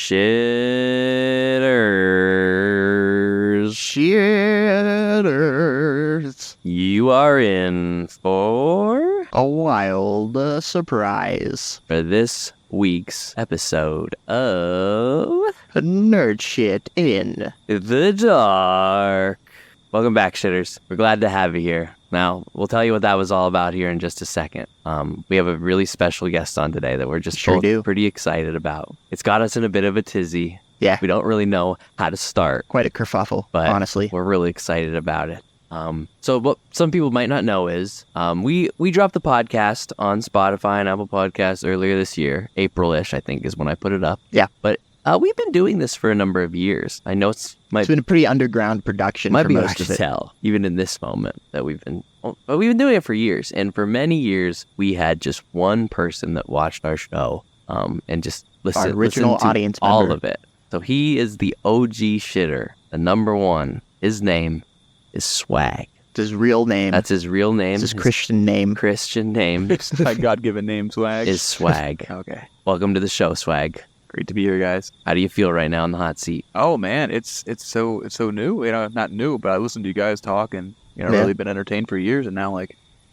Shitters. You are in for a wild surprise for this week's episode of Nerd Shit in the Dark. Welcome back, shitters. We're glad to have you here. Now, we'll tell you what that was all about here in just a second. We have a really special guest on today that we're just both pretty excited about. It's got us in a bit of a tizzy. Yeah. We don't really know how to start. Quite a kerfuffle, but honestly. We're really excited about it. So what some people might not know is we dropped the podcast on Spotify and Apple Podcasts earlier this year. April-ish, I think, is when I put it up. Yeah. But we've been doing this for a number of years. I know it's been a pretty underground production for most of it. Tell, even in this moment that we've been doing it for years. And for many years, we had just one person that watched our show and just listened to audience all member. of it. So he is the OG shitter, the number one. His name is Swag. It's his real name. That's his real name. It's his Christian name. Christian name. My God-given name, Swag. Is Swag. Okay. Welcome to the show, Swag. Great to be here, guys. How do you feel right now in the hot seat? Oh man, it's so new. You know, not new, but I listened to you guys talk and really been entertained for years, and now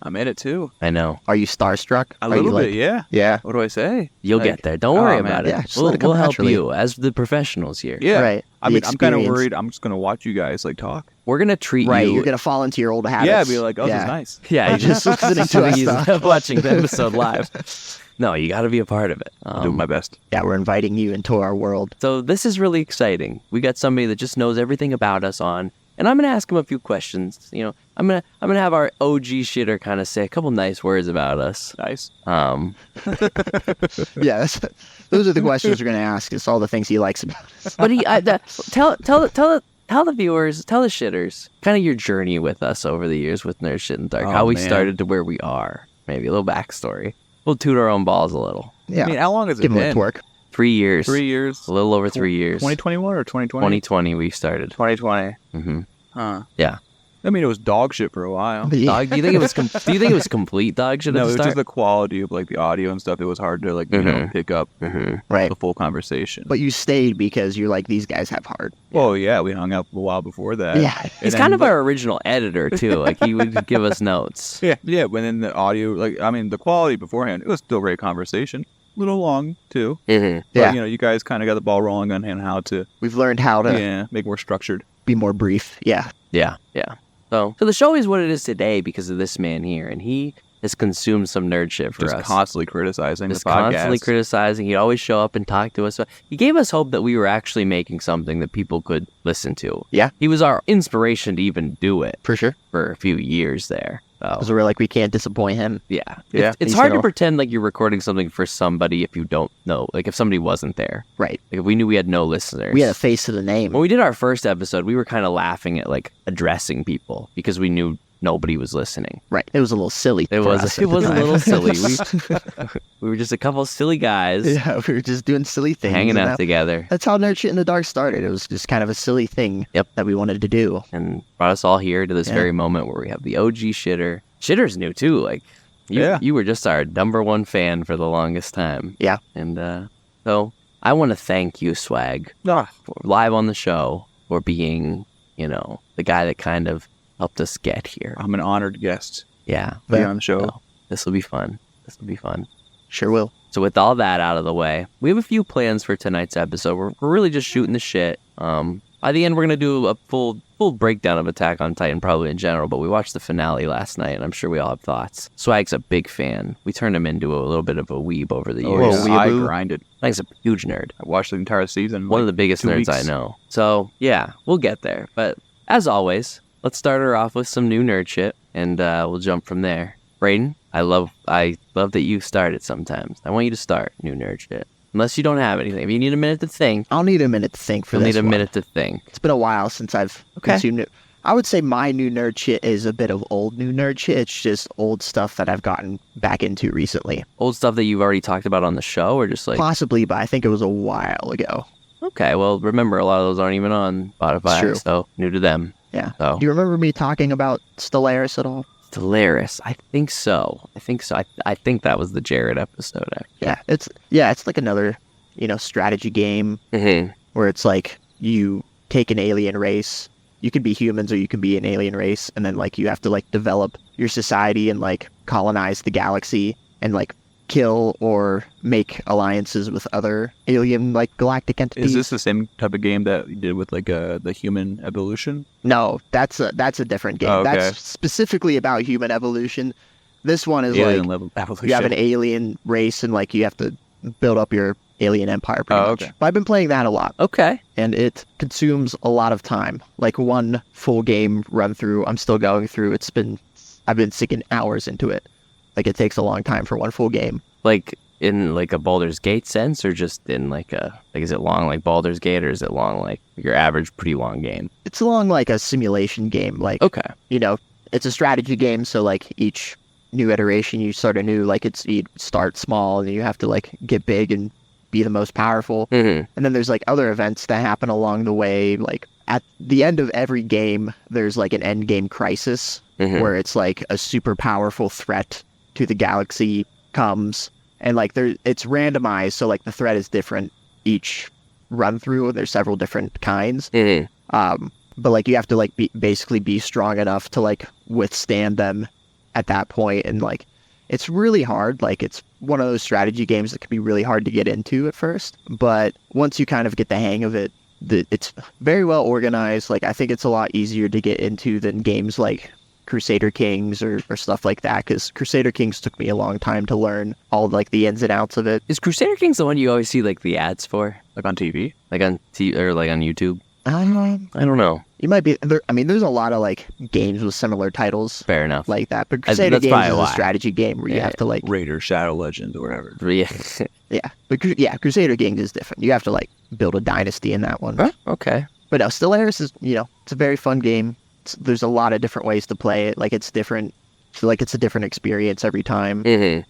I'm in it too. I know. Are you starstruck? A little bit, yeah. Yeah. What do I say? You'll get there. Don't worry about it. Yeah, we'll help you as the professionals here. Yeah. Right. I mean, I'm kind of worried. I'm just gonna watch you guys talk. We're gonna treat you. You're gonna fall into your old habits. Yeah. Be like, oh, this is nice. Yeah. You just listening to us watching the episode live. No, you got to be a part of it. I'll do my best. Yeah, we're inviting you into our world. So this is really exciting. We got somebody that just knows everything about us on, and I'm going to ask him a few questions. You know, I'm gonna have our OG shitter kind of say a couple nice words about us. Nice. Yeah, those are the questions we're gonna ask. It's all the things he likes about us. But tell the viewers, tell the shitters, kind of your journey with us over the years with Nerd Shit in the Dark, how we started to where we are. Maybe a little backstory. We'll toot our own balls a little. Yeah. I mean, how long has it been? been? Work. 3 years. 3 years. A little over 3 years. 2021 or 2020? 2020 we started. 2020. Mm-hmm. Huh. Yeah. I mean, it was dog shit for a while. Dog, do you think it was? Do you think it was complete dog shit? No, at the it was start? just the quality of the audio and stuff. It was hard to pick up right. the full conversation. But you stayed because you're like, these guys have heart. Well, yeah, we hung out a while before that. Yeah, he's kind of our original editor too. Like he would give us notes. Yeah. When in the audio, the quality beforehand, it was still great conversation. A little long too. Mm-hmm. But, you guys kind of got the ball rolling on how to. We've learned how to make more structured, be more brief. Yeah. So the show is what it is today because of this man here, and he has consumed some nerd shit for us. Just constantly criticizing the podcast. Constantly criticizing. He'd always show up and talk to us. He gave us hope that we were actually making something that people could listen to. Yeah. He was our inspiration to even do it. For sure. For a few years there. Because we're like, we can't disappoint him. Yeah. It's hard to pretend like you're recording something for somebody if you don't know. Like if somebody wasn't there. Right. Like if we knew we had no listeners. We had a face to the name. When we did our first episode, we were kind of laughing at addressing people because we knew nobody was listening. Right. It was a little silly. It was a little silly. We were just a couple of silly guys. Yeah, we were just doing silly things. Hanging out together. That's how Nerd Shit in the Dark started. It was just kind of a silly thing that we wanted to do. And brought us all here to this very moment where we have the OG shitter. Shitter's new too. You were just our number one fan for the longest time. Yeah. And so I want to thank you, Swag, live on the show for being, the guy that kind of helped us get here. I'm an honored guest. Yeah. Be on the show. So, this will be fun. Sure will. So with all that out of the way, we have a few plans for tonight's episode. We're really just shooting the shit. By the end, we're going to do a full breakdown of Attack on Titan, probably in general, but we watched the finale last night, and I'm sure we all have thoughts. Swag's a big fan. We turned him into a little bit of a weeb over the years. I grinded. Swag's a huge nerd. I watched the entire season. One of the biggest nerds I know. So, yeah, we'll get there. But as always, let's start her off with some new nerd shit, and we'll jump from there. Brayden, I love that you start it sometimes. I want you to start new nerd shit. Unless you don't have anything. If you need a minute to think. I'll need a minute to think for this. You'll need a minute to think. It's been a while since I've consumed it. I would say my new nerd shit is a bit of old new nerd shit. It's just old stuff that I've gotten back into recently. Old stuff that you've already talked about on the show, or just Possibly, but I think it was a while ago. Okay, well, remember, a lot of those aren't even on Spotify, so new to them. Yeah. So. Do you remember me talking about Stellaris at all? Stellaris, I think so. I think that was the Jared episode. Actually. Yeah, it's like another strategy game Mm-hmm. where it's like you take an alien race. You could be humans or you can be an alien race, and then like you have to like develop your society and like colonize the galaxy and like kill or make alliances with other alien like galactic entities. Is this the same type of game that you did with like the human evolution? No, that's a different game. Oh, okay. That's specifically about human evolution. This one is Alien like level evolution. you have an alien race and like you have to build up your alien empire pretty much. Okay. But I've been playing that a lot. Okay. And it consumes a lot of time. Like one full game run through, I'm still going through. I've been sinking hours into it. Like it takes a long time for one full game. Like in like a Baldur's Gate sense, or just in like is it long like Baldur's Gate, or is it long like your average pretty long game? It's along like a simulation game. Like, Okay. It's a strategy game. So like each new iteration, you start anew. Like you start small and you have to like get big and be the most powerful. Mm-hmm. And then there's like other events that happen along the way. Like at the end of every game, there's like an end game crisis Mm-hmm. where it's like a super powerful threat to the galaxy comes, and like it's randomized, so like the threat is different each run through, and there's several different kinds. Mm-hmm. But like you have to like basically be strong enough to like withstand them at that point, and like it's really hard. Like it's one of those strategy games that can be really hard to get into at first, but once you kind of get the hang of it, it's very well organized. Like I think it's a lot easier to get into than games like Crusader Kings or stuff like that, because Crusader Kings took me a long time to learn all like the ins and outs of it. Is Crusader Kings the one you always see like the ads for, Like on TV? like on or like on YouTube? I don't know. You might be there. I mean, there's a lot of like games with similar titles Fair enough. like that, but Crusader that's Games probably is a why. strategy game where you Yeah. have to like Raider, Shadow Legends, or whatever. Yeah. yeah. But Crusader Kings is different. You have to like build a dynasty in that one. Huh? Okay. But no, Stellaris is it's a very fun game. There's a lot of different ways to play it. Like it's different. So like it's a different experience every time. Mm-hmm.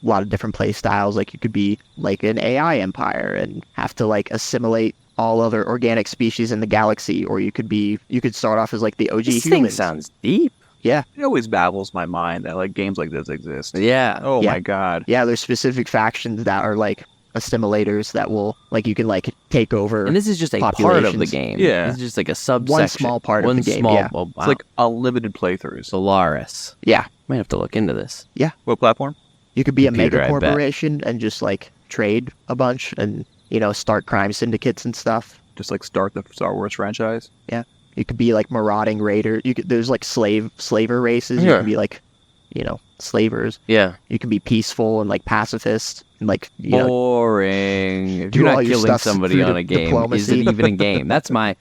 A lot of different play styles. Like you could be like an AI empire and have to like assimilate all other organic species in the galaxy, or you could start off as like the OG This humans. thing sounds deep. Yeah. It always baffles my mind that like games like this exist. Yeah. Oh Yeah. my god. Yeah, there's specific factions that are like assimilators that will like you can like take over. And this is just a part of the populations. game. Yeah. This is just like a subsection. One small part of One the game, small, yeah. oh, wow. It's like unlimited playthroughs. Stellaris. Yeah. Might have to look into this. What platform? You could be a Computer, mega I bet. corporation and just like trade a bunch and start crime syndicates and stuff. Just like start the Star Wars franchise. You could be like marauding raider. There's like slaver races. You Yeah. can be like, slavers. Yeah. You can be peaceful and like pacifist and like Boring. If do you're all not your killing stuff somebody through on a game, is diplomacy. it even a game? That's my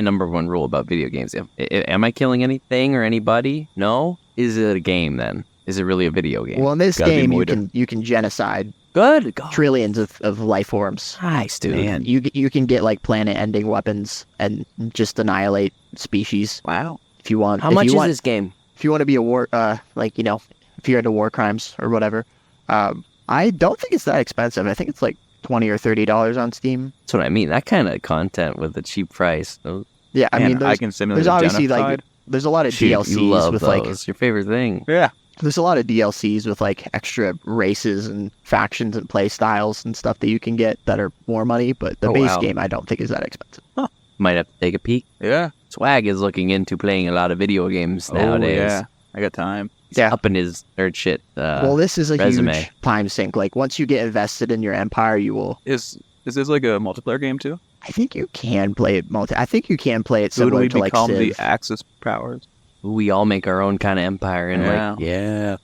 number one rule about video games. Am I killing anything or anybody? No. Is it a game then? Is it really a video game? well, in this Gotta be game you moida. can genocide Good. God. trillions of life forms. Nice, dude. Man. You can get like planet-ending weapons and just annihilate species Wow. if you want. How If much you is want, this game? If you want to be a war, if you're into war crimes or whatever, I don't think it's that expensive. I think it's like $20 or $30 on Steam. That's what I mean. That kind of content with a cheap price. Yeah, I Man, mean, I can simulate there's a obviously like genocide. there's a lot of Shoot, you DLCs love with those. like Your favorite thing. Yeah. there's a lot of DLCs with like extra races and factions and play styles and stuff that you can get that are more money, but the Oh, base wow. game I don't think is that expensive. Might have to take a peek. Yeah. Swag is looking into playing a lot of video games nowadays. Oh, yeah. I got time. He's Yeah. up in his nerd shit. Well, this is a resume. huge time sink. Like once you get invested in your empire, you will. Is this like a multiplayer game too? I think you can play it I think you can play it So do similar we to like become Civ. the Axis powers? We all make our own kind of empire and Yeah.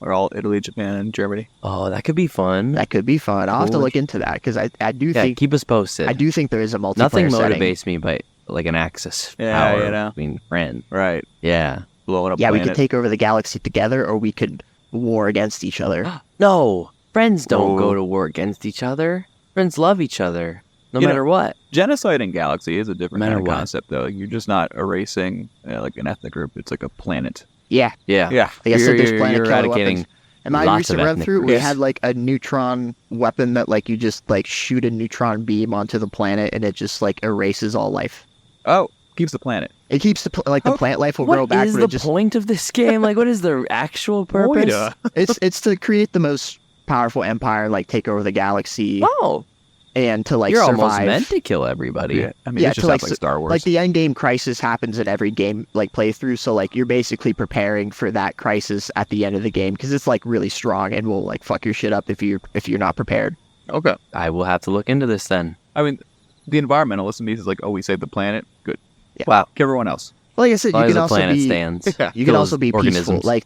Or all Italy, Japan, and Germany? Oh, that could be fun. That could be fun. I'll have to Cool. look into that because I do Yeah, think keep us posted. I do think there is a multiplayer Nothing setting. motivates me but like an Axis Yeah, power you know. between friends. Right. Yeah. Blowing up Yeah, we planet. could take over the galaxy together, or we could war against each other. No, friends don't Oh. go to war against each other. Friends love each other, no You know- matter what. Genocide in Galaxy is a different Matter kind of what. concept, though. You're just not erasing like an ethnic group. It's like a planet. Yeah, Yeah. Yeah. like I said, there's planet you're killer eradicating weapons. In my lots recent of run ethnic through, we groups. had like a neutron weapon that like you just like shoot a neutron beam onto the planet and it just like erases all life. Oh, keeps the planet. It keeps the the plant life will grow What back, is but the it just point of this game? Like, what is the actual purpose? Moida. it's to create the most powerful empire and like take over the galaxy. Oh, and to like You're survive. almost meant to kill everybody. Yeah, I mean, Yeah, it's just to, like, like Star Wars. Like the end game crisis happens in every game like playthrough, so like you're basically preparing for that crisis at the end of the game because it's like really strong and will like fuck your shit up if you're not prepared. Okay. I will have to look into this then. I mean, the environmentalist in me is like, oh, we saved the planet. Good. Yeah. Wow. Kill everyone else. Well, like I said, As long you as can the also planet be stands. you can Kill also be peaceful, organisms. like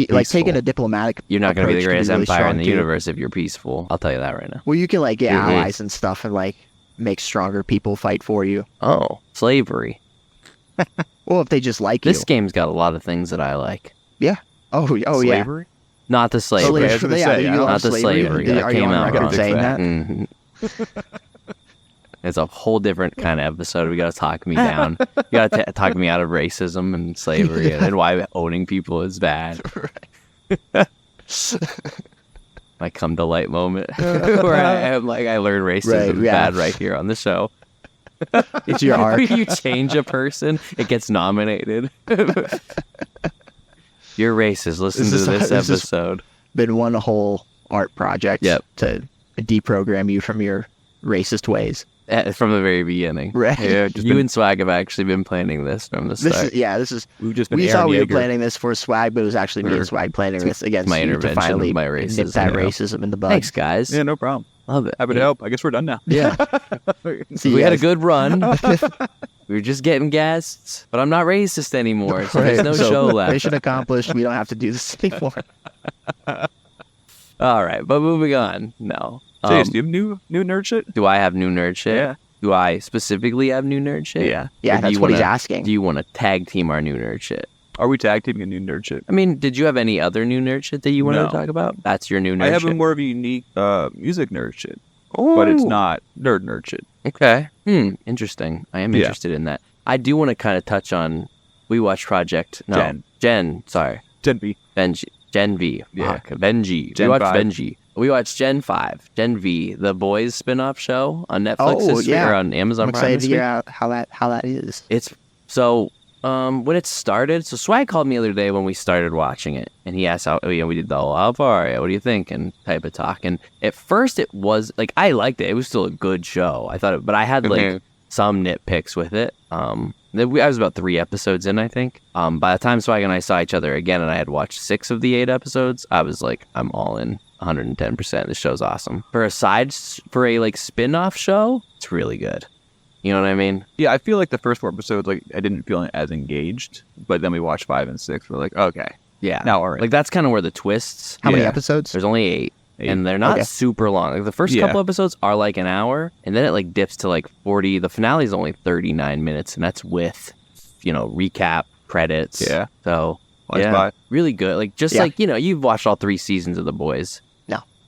like taking a diplomatic. You're not going to be the approach greatest really empire in strong, the too. universe if you're peaceful. I'll tell you that right now. Well, you can like get Mhm. allies and stuff and like make stronger people fight for you. Oh, slavery. Well, if they just like This you. game's got a lot of things that I like. Oh yeah. Slavery? Not the slavery. I was gonna say, you I don't- love Not the slavery. That Are came you on out record wrong. saying that? Mhm. It's a whole different kind of episode. We got to talk me down. You got to talk me out of racism and slavery and why owning people is bad. My come to light moment where I learned racism is bad right here on the show. It's your arc. You change a person, it gets nominated. You're racist. Listen to this episode. Been one whole art project Yep. to deprogram you from your racist ways. From the very beginning. Right. Yeah, You and Swag have actually been planning this from the start. This is We've just been we Aaron thought we were Yeager. planning this for Swag, but it was actually me and Swag planning this against my you to intervention finally of my nip racism, that you know. racism in the bud. Thanks, guys. Yeah, no problem. Love it. Happy to help. I guess we're done now. Yeah. See We you had a guys. good run. We were just getting guests, but I'm not racist anymore, so there's no So, show left. Mission accomplished. We don't have to do this anymore. All right, but moving on. No. Chase, do you have new nerd shit? Do I have new nerd shit? Yeah. Do I specifically have new nerd shit? Yeah. Yeah, Or do that's you what he's wanna- asking. Do you want to tag team our new nerd shit? Are we tag teaming a new nerd shit? I mean, did you have any other new nerd shit that you wanted No. to talk about? That's your new nerd I have shit. a more of a unique music nerd shit, but it's Ooh. not nerd shit. Okay. Interesting. I am Yeah. interested in that. I do want to kind of touch on. We watched Project. No. Jen. Sorry. Gen V. Benji. Gen V. Yeah. Fuck. Benji. Gen we watched 5. Benji. We watched Gen 5. Gen V. The Boys spin-off show on Netflix Oh, this yeah. week, or on Amazon I'm Prime excited this to week. hear how that is. It's so when it started. So Swag called me the other day when we started watching it, and he asked how we did the whole how far are you? What do you think? And type of talk. And at first it was like I liked it. It was still a good show. I thought, but I had like some nitpicks with it. I was about 3 episodes in, I think. By the time Swag and I saw each other again, and I had watched 6 of the 8 episodes, I was like, I'm all in. 110%. This show's awesome. For a like spin-off show, it's really good. You know what I mean? Yeah, I feel like the first 4 episodes, like I didn't feel as engaged, but then we watched 5 and 6. We're like, okay, Yeah. now all right. Like that's kind of where the twists. How many Yeah. episodes? There's only 8. 8. And they're not Okay. super long. Like the first Yeah. couple episodes are like an hour, and then it like dips to like 40. The finale is only 39 minutes, and that's with, recap, credits. Yeah. So Flies yeah, by. really good. Like just Yeah. like you've watched all 3 seasons of The Boys.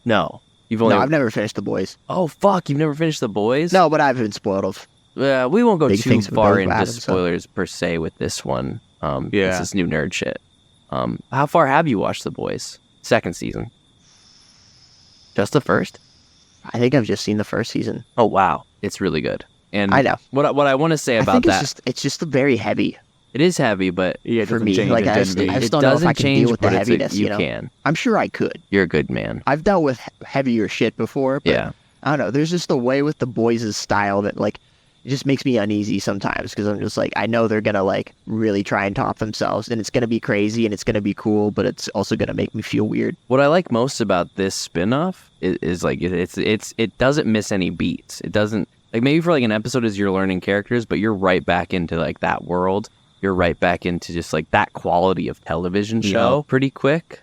No, you've No, only. I've never finished The Boys. Oh fuck, you've never finished The Boys? No, but I've been spoiled of. We won't go Big too things far about into Adam, so- spoilers per se with this one. Yeah. It's this new nerd shit. How far have you watched The Boys? Second season. Just the first? I think I've just seen the first season. Oh wow, it's really good. And I know. what I want to say I about think that, it's just very heavy it is heavy, but Yeah, it for doesn't me. change Like in I Gen just, V. I just it don't know if doesn't I can change. deal with the but it's heaviness. you know, can. I'm sure I could. You're a good man. I've dealt with heavier shit before, but Yeah. I don't know. There's just a way with the boys' style that like it just makes me uneasy sometimes because I'm just like I know they're gonna like really try and top themselves, and it's gonna be crazy and it's gonna be cool, but it's also gonna make me feel weird. What I like most about this spin-off is like it doesn't miss any beats. It doesn't like maybe for like an episode is you're learning characters, but you're right back into like that world. You're right back into just like that quality of television show pretty quick.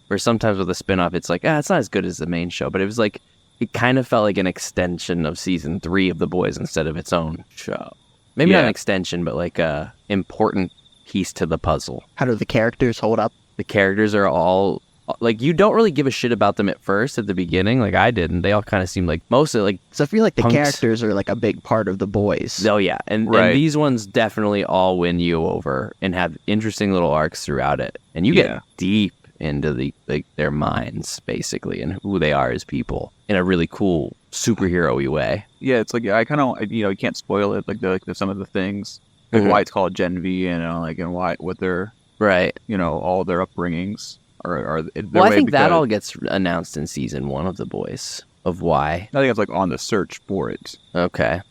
Where sometimes with a spin-off, it's like, it's not as good as the main show, but it was like it kind of felt like an extension of season 3 of The Boys instead of its own show. Maybe not Yeah. an extension, but like a important piece to the puzzle. How do the characters hold up? The characters are all like you don't really give a shit about them at first at the beginning, like I didn't. They all kind of seemed like mostly like So I feel like the Punks. characters are like a big part of the boys. oh yeah, and Right. these ones definitely all win you over and have interesting little arcs throughout it, and you get Yeah. deep into their minds basically and who they are as people in a really cool superhero-y way. Yeah, it's like I kind of you can't spoil it like the some of the things like Mhm. why it's called Gen V and like and why what their Right. all their upbringings are their Well, I way think that because- all gets announced in season 1 of The Boys. of why. I think it's like on the search for it, Okay.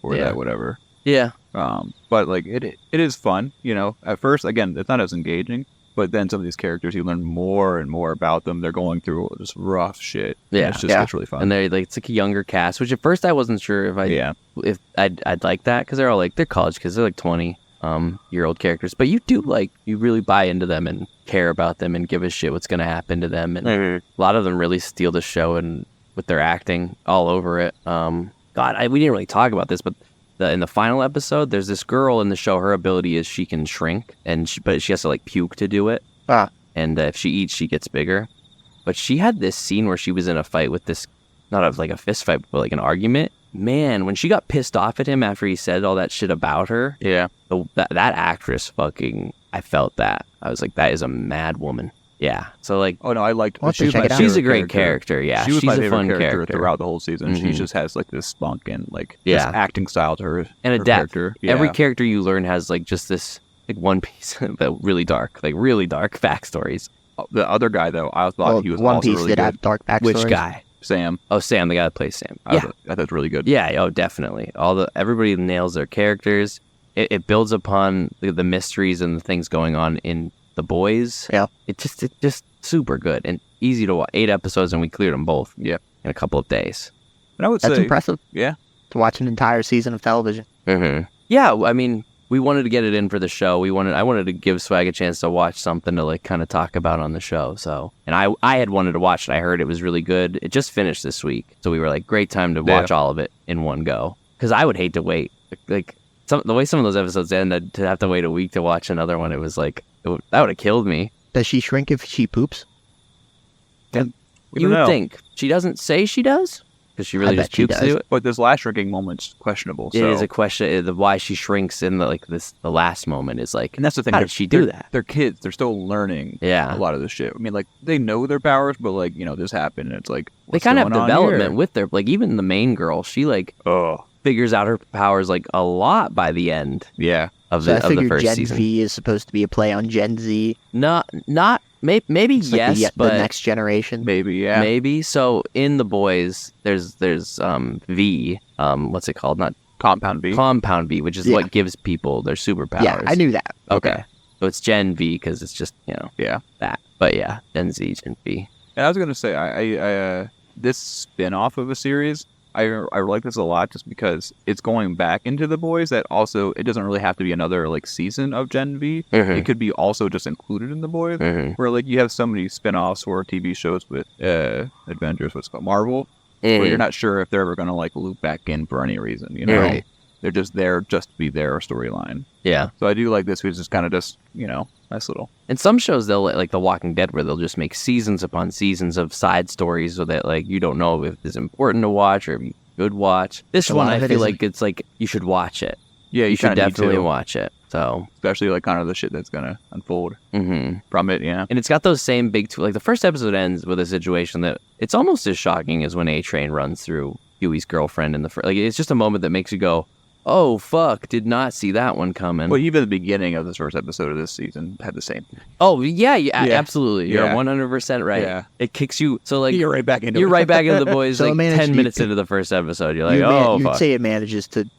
or Yeah. that whatever. Yeah. But like it is fun, At first, again, it's not as engaging, but then some of these characters, you learn more and more about them. They're going through just rough shit. Yeah. And it's really fun. And it's like a younger cast, which at first I wasn't sure if I'd like that, because they're all like, they're college kids, they're like 20-year-old characters, but you really buy into them and care about them and give a shit what's going to happen to them, and a lot of them really steal the show and with their acting all over it. We didn't really talk about this, but in the final episode, there's this girl in the show. Her ability is she can shrink, but she has to like puke to do it. And if she eats, she gets bigger. But she had this scene where she was in a fight with this, not like a fist fight, but like an argument. Man, when she got pissed off at him after he said all that shit about her, that actress I felt that. I was like, that is a mad woman. Yeah. So like, oh no, I liked. She's a great character. Yeah, she's my favorite fun character throughout the whole season. She just has like this spunk and like this acting style to her and a depth. Character. Every character you learn has like just this like one piece that really dark backstories. The other guy though, I thought he was One also Piece really did good. have dark backstories. Which guy? Sam. Oh, Sam, the guy that plays Sam. I thought it was really good. Yeah. Oh, definitely. Everybody nails their characters. It builds upon the mysteries and the things going on in the Boys. Yeah. It just super good and easy to watch. 8 episodes and we cleared them both. Yeah. In a couple of days. And I would That's say impressive. Yeah. To watch an entire season of television. Mm-hmm. Yeah. I mean, we wanted to get it in for the show. I wanted to give Swag a chance to watch something to like kind of talk about on the show. So, and I had wanted to watch it. I heard it was really good. It just finished this week, so we were like, great time to watch all of it in one go. Because I would hate to wait. Like the way some of those episodes ended, to have to wait a week to watch another one, it was like that would have killed me. Does she shrink if she poops? You would think she doesn't say she does. Because she really just pukes to do it. But this last shrinking moment's questionable. So. It is a question of why she shrinks in the last moment is like, and that's the thing. How did she do that? They're kids. They're still learning a lot of this shit. I mean, like, they know their powers, but like, this happened. And it's like, they kind of have development with their, like, even the main girl, she like figures out her powers like a lot by the end. Yeah. Of the first Gen season. V is supposed to be a play on Gen Z. Not maybe it's yes, like but the next generation. Maybe, yeah. Maybe. So in the Boys, there's V. What's it called? Not Compound V. Compound V, which is what gives people their superpowers. Yeah, I knew that. Okay. So it's Gen V because it's just that. But yeah, Gen Z, Gen V. And I was gonna say, I this spin-off of a series, I like this a lot just because it's going back into the Boys. That also, it doesn't really have to be another like season of Gen V. Mm-hmm. It could be also just included in the Boys, where like you have so many spin-offs or TV shows with Avengers, what's called Marvel, where you're not sure if they're ever gonna like loop back in for any reason. Right. They're just there just to be their storyline. Yeah. So I do like this, which is kind of just nice little. And some shows they'll like The Walking Dead, where they'll just make seasons upon seasons of side stories, so that like you don't know if it's important to watch or if you should watch. This one, I feel like it's like you should watch it. Yeah, you should definitely watch it. So especially like kind of the shit that's gonna unfold from it, yeah. And it's got those same big like the first episode ends with a situation that it's almost as shocking as when A-Train runs through Huey's girlfriend in the first. Like it's just a moment that makes you go, oh, fuck, did not see that one coming. Well, even the beginning of this first episode of this season had the same. Oh, yeah, absolutely. You're 100% right. Yeah. It kicks you. So, like, you're right back into the Boys, so like, 10 minutes into the first episode. You're like, you'd fuck. say it manages to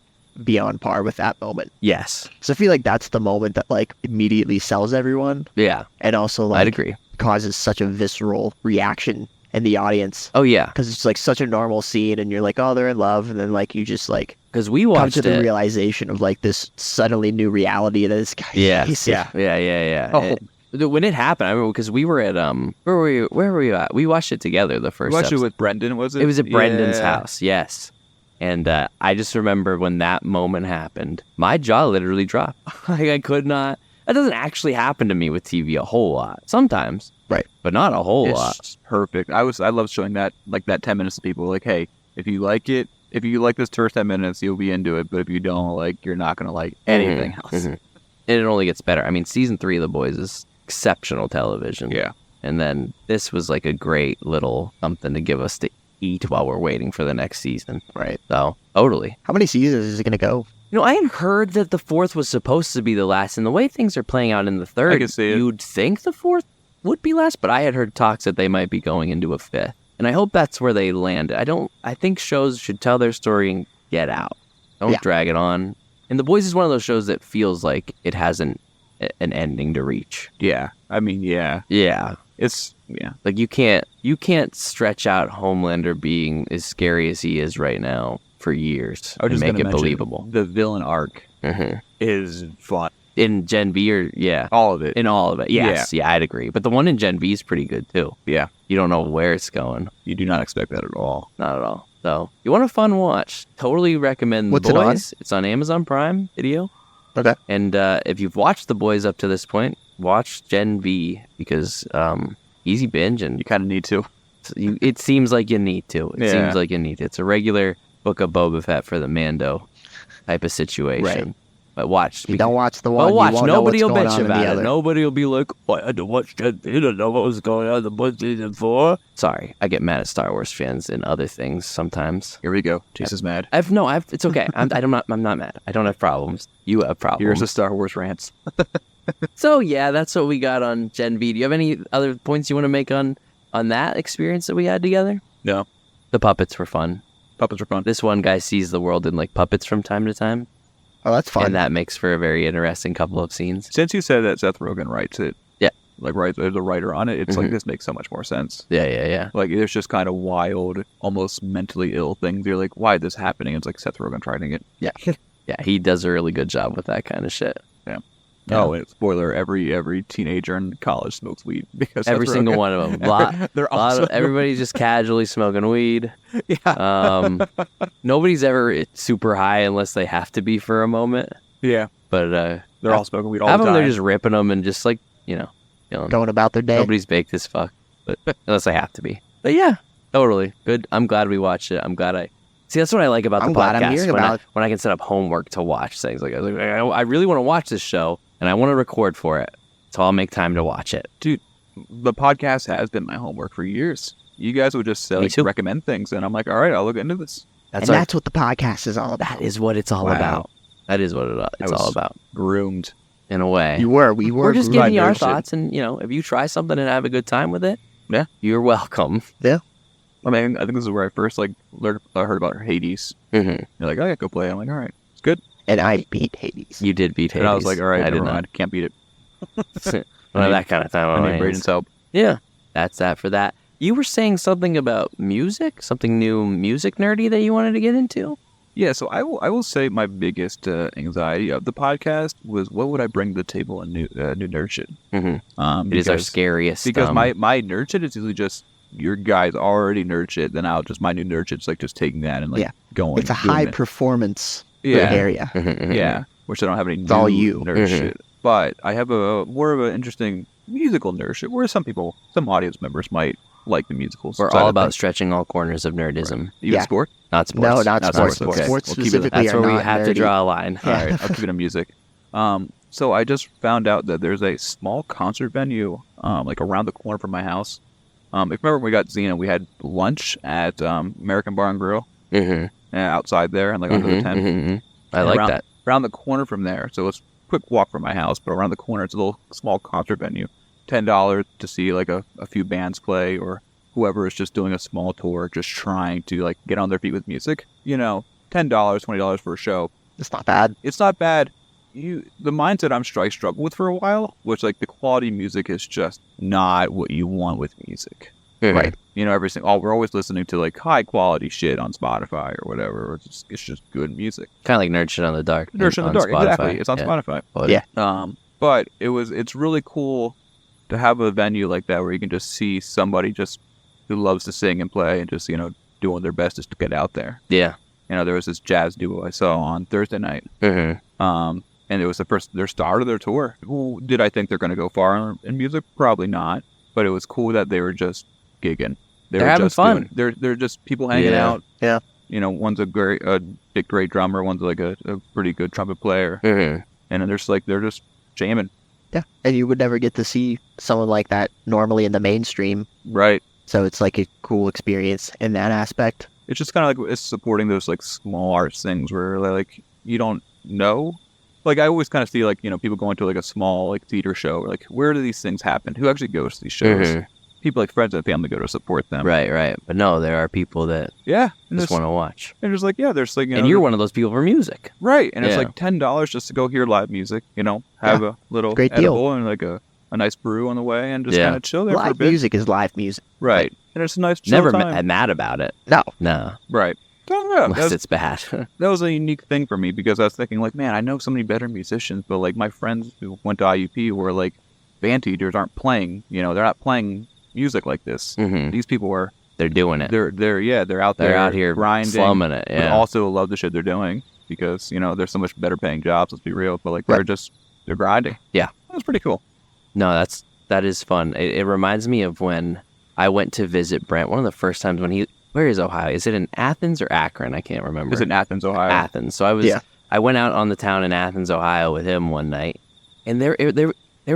be on par with that moment. Yes. So I feel like that's the moment that, like, immediately sells everyone. Yeah. And also, like, I'd agree. Causes such a visceral reaction in the audience. Oh, yeah. Because it's, like, such a normal scene, and you're like, oh, they're in love, and then, like, you just, like... Because we watched come to the realization of like this suddenly new reality that this guy. Yeah. Oh. When it happened, I remember because we were at where were we at? We watched it together the first. We watched episode. it with Brendan, was it? It was at Brendan's house, yes. And I just remember when that moment happened, my jaw literally dropped. Like I could not. That doesn't actually happen to me with TV a whole lot. Sometimes, right, but not a whole lot. It's perfect. I love showing that 10 minutes to people. Like, hey, if you like it. If you like this first 10 minutes, you'll be into it. But if you don't, like, you're not going to like anything else. Mm-hmm. And it only gets better. I mean, season 3 of The Boys is exceptional television. Yeah. And then this was like a great little something to give us to eat while we're waiting for the next season. Right. So, totally. How many seasons is it going to go? I had heard that the 4th was supposed to be the last. And the way things are playing out in the 3rd, I can see it. You'd think the 4th would be last. But I had heard talks that they might be going into a 5th. And I hope that's where they land. I think shows should tell their story and get out. Don't drag it on. And The Boys is one of those shows that feels like it has an ending to reach. Yeah. I mean, yeah. Yeah. It's, Like you can't stretch out Homelander being as scary as he is right now for years I was and just make gonna it mention believable. The villain arc is fun. In Gen V All of it. in all of it. Yes, yeah, I'd agree. But the one in Gen V is pretty good too. Yeah. You don't know where it's going. You do not expect that at all. Not at all. So, you want a fun watch? Totally recommend What's The it on? Boys. It's on Amazon Prime Video. Okay. And if you've watched The Boys up to this point, watch Gen V because easy binge and You kind of need to. it seems like you need to. It Yeah. seems like you need to. It's a regular Book of Boba Fett for the Mando type of situation. Right. But watch. If you don't watch the one, Well, watch. you won't know Nobody what's will going bitch on in the about it. other. Nobody will be like, "Oh, I had to watch Gen V to know what was going on in the Boys season 4." Sorry, I get mad at Star Wars fans and other things sometimes. Here we go. Chase is mad. It's okay. I'm not mad. I don't have problems. You have problems. Here's the Star Wars rants. So yeah, that's what we got on Gen V. Do you have any other points you want to make on that experience that we had together? No. The puppets were fun. Puppets are fun. This one guy sees the world in like puppets from time to time, Oh, that's fun. and that makes for a very interesting couple of scenes. Since you said that Seth Rogen writes it, Yeah. like there's a writer on it, it's like this makes so much more sense. Yeah. Like there's just kind of wild, almost mentally ill things. You're like, why is this happening? It's like Seth Rogen writing it. Yeah, he does a really good job with that kind of shit. Yeah. Yeah. Oh, and spoiler: every teenager in college smokes weed because Every Seth single Rogen- one of them. They're also Everybody's just casually smoking weed. yeah, Nobody's ever super high unless they have to be for a moment. yeah. But They're all smoking weed all half the of them time. they're just ripping them and just like Going about their day. nobody's baked as fuck, but unless they have to be. But yeah, totally good. I'm glad we watched it. I'm glad I see. That's what I like about I'm the glad podcast. I'm hearing when about it. when I can set up homework to watch things like I really want to watch this show and I want to record for it, so I'll make time to watch it. Dude, the podcast has been my homework for years. You guys would just Me too. recommend things, and I'm like, all right, I'll look into this. And that's what the podcast is all about. That is what it's all Wow. about. That is what it's all was about. Groomed. In a way, We were we're just groomed. giving you our nerd shit. thoughts, and if you try something and have a good time with it, Yeah. you're welcome. I mean, I think this is where I first heard about Hades. Mm-hmm. You're like, oh yeah, go play. I'm like, all right, it's good. And I beat Hades. You did beat Hades. And I was like, all right, I did never not. mind. Can't beat it. I don't have that kind of time on I my need hands. Braden's help. Yeah, that's that for that. You were saying something about music, something new music nerdy that you wanted to get into? Yeah, so I will say my biggest anxiety of the podcast was what would I bring to the table in new nerd shit. Mm-hmm. It is our scariest. because my nerd shit is usually just your guys already nerd shit. Then my new nerd shit's like just taking that and like Yeah. going. It's a doing high it. performance Yeah. area. Yeah, which I don't have any new all you. nerd shit. But I have a more of an interesting musical nerd shit where some audience members might like the musicals. We're side all of about things. stretching all corners of nerdism. Even Yeah. sport. Not sports. No, not Not sports. sports, okay. Sports We'll keep it- specifically That's are where we not have to nerdy. draw a line. All right, I'll keep it in music. So I just found out that there's a small concert venue, like around the corner from my house. If you remember when we got Xena, we had lunch at American Bar and Grill Mm-hmm. outside there and like under the tent. I And like around, that. Around the corner from there, so it's a quick walk from my house, but around the corner it's a little small concert venue. $10 to see like a few bands play or whoever is just doing a small tour, just trying to like get on their feet with music. $10, $20 for a show. It's not bad. It's not bad. The mindset I struggled with for a while was like the quality music is just not what you want with music. Right. We're always listening to like high quality shit on Spotify or whatever. Or it's just good music. Kind of like Nerd Shit on the Dark. Nerd Shit on the Dark, Spotify. exactly. It's on Yeah. Spotify. Yeah. But it's really cool to have a venue like that where you can just see somebody just who loves to sing and play and just doing their best just to get out there. Yeah. There was this jazz duo I saw on Thursday night. Mm-hmm. And it was their start of their tour. Who did I think they're going to go far in music? Probably not. But it was cool that they were just gigging. They're having just fun. They're just people hanging Yeah. out. Yeah. One's a great drummer. One's like a pretty good trumpet player. Mm-hmm. And then they're just jamming. Yeah. And you would never get to see someone like that normally in the mainstream. Right. So it's like a cool experience in that aspect. It's just kind of like it's supporting those like small arts things where like you don't know. Like I always kind of see like people going to like a small like theater show. Like where do these things happen? Who actually goes to these shows? Mhm. people like friends and family go to support them. Right. But no, there are people that Yeah. And just want to watch. And just like, yeah, there's like, And you're one of those people for music. right. And it's Yeah. like $10 just to go hear live music, have a little Great edible deal. and like a nice brew on the way and just Yeah. kind of chill there for a Live bit. music is live music. Right. And it's a nice chill Never time. mad about it. No. No, Right. So, yeah, unless it's bad. that was a unique thing for me because I was thinking like, man, I know so many better musicians, but like my friends who went to IUP were like band teachers aren't playing, they're not playing music like this. Mhm. These people are, They're doing it. they're out there They're out here grinding, slumming it. but Yeah. also love the shit they're doing because, there's so much better paying jobs, let's be real, but like they're grinding. Yeah. That's pretty cool. No, that is fun. It reminds me of when I went to visit Brent. One of the first times when where is Ohio? Is it in Athens or Akron? I can't remember. Is it in Athens, Ohio? Athens. So I went out on the town in Athens, Ohio with him one night, and there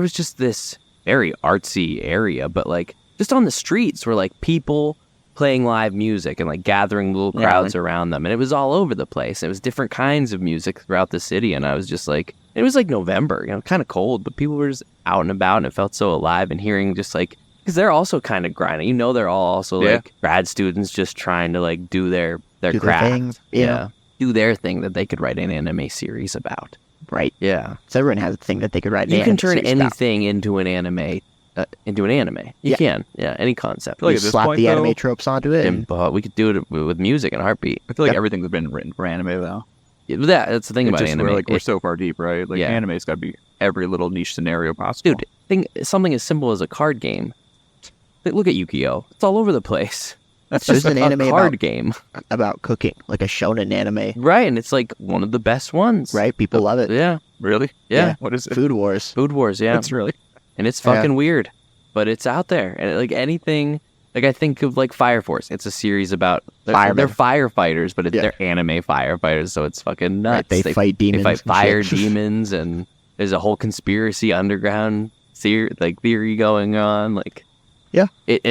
was just this very artsy area, but like just on the streets were like people playing live music and like gathering little crowds around them, and it was all over the place. It was different kinds of music throughout the city, and I was just like, it was like November, kind of cold, but people were just out and about, and it felt so alive. And hearing just like, because they're also kind of grinding, they're all also like grad students just trying to like do their Do craft, their thing, do their thing that they could write an anime series about. Right. Yeah, So everyone has a thing that they could write. you an can anime turn series about. anything into an anime. You can, any concept. feel like You at this slap point, the anime though- tropes onto it. And, we could do it with music and heartbeat. I feel like everything's been written for anime though. That's the thing It's about just anime. we're so far deep, right? Like Yeah. anime's got to be every little niche scenario possible. Dude, something as simple as a card game. Look at Yu-Gi-Oh! It's all over the place. That's There's just an a anime card about- game, about cooking, like a shonen anime, right? And it's like one of the best ones, right? People love it. Yeah, Really? yeah. What is it? Food Wars. Food Wars, yeah. It's really. And it's fucking weird, but it's out there. And like anything, like I think of like Fire Force. It's a series about they're Firemen. firefighters, but they're anime firefighters, so it's fucking nuts. Right, they fight demons They fight and fire shit. demons, and there's a whole conspiracy underground theory going on. Like, Yeah. it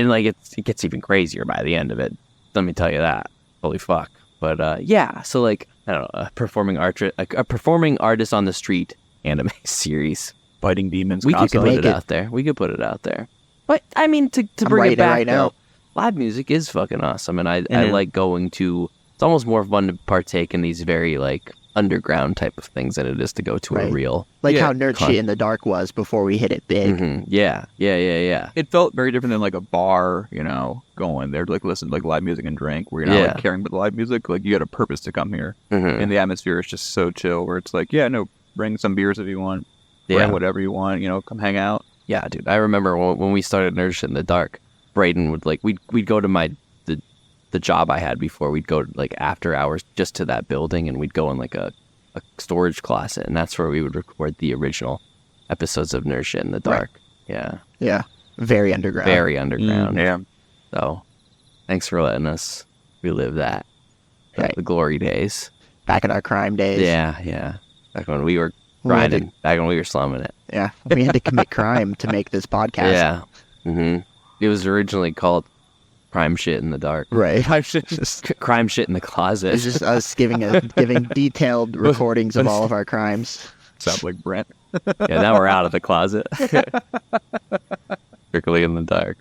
gets even crazier by the end of it. Let me tell you that. Holy fuck. But yeah, so like I don't know, a performing artist on the street anime series. Fighting demons. We could constantly. put make it it. out there. We could put it out there. But I mean, to I'm bring writing it back right now. though, live music is fucking awesome, and I Mhm. like going to. It's almost more fun to partake in these very like underground type of things than it is to go to a Right. real. Like Yeah, how Nerd Shit in the Dark was before we hit it big. Mhm. Yeah. It felt very different than like a bar, going there to like listen to like live music and drink, where you're not Yeah. like caring about the live music. Like you got a purpose to come here, Mhm. and the atmosphere is just so chill. Where it's like, bring some beers if you want, Yeah. bring whatever you want, come hang out. Yeah, dude. I remember when we started Nerd Shit in the Dark, Braden would like we'd go to the job I had before. We'd go like after hours just to that building, and we'd go in like a storage closet, and that's where we would record the original episodes of Nerd Shit in the Dark. Yeah, Yeah. Very underground. very underground. Yeah, So, thanks for letting us relive that. Right. The glory days. Back in our crime days. Yeah. Back when we were We had to- grinding. Back when we were slumming it. Yeah. We had to commit crime to make this podcast. Yeah. It was originally called Crime Shit in the Dark. Right. Just crime shit in the closet. It's just us giving detailed recordings of all of our crimes. sounds like Brent. Yeah, now we're out of the closet. Strictly in the dark.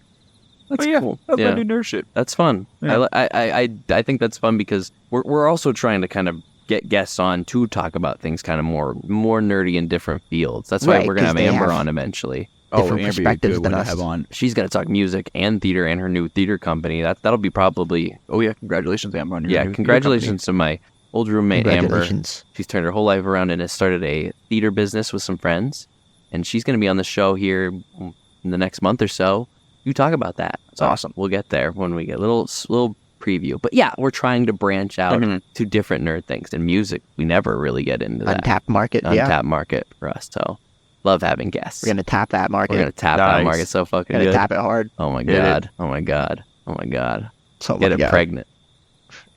That's cool. That's Yeah. my new nerd shit. That's fun. Yeah. I think that's fun because we're also trying to kind of get guests on to talk about things kind of more nerdy in different fields. That's why Right, we're gonna 'cause have they Amber have- on eventually. Different Amber, you're perspectives good than one to us. have on. She's gonna talk music and theater and her new theater company. That'll be probably Oh yeah, congratulations, Amber. On your new Congratulations to my old roommate Amber. Congratulations. She's turned her whole life around and has started a theater business with some friends, and she's gonna be on the show here in the next month or so. You talk about that. That's awesome. We'll get there when we get a little preview. But yeah, we're trying to branch out Mhm. to different nerd things. And music, we never really get into that. Untapped market. Yeah. Untapped market for us. So love having guests. We're going to tap that market. We're gonna tap that Nice. market so fucking We're going good. to tap it hard. Oh my Get it. god. Oh my god. Oh my god. So Get it yeah. pregnant.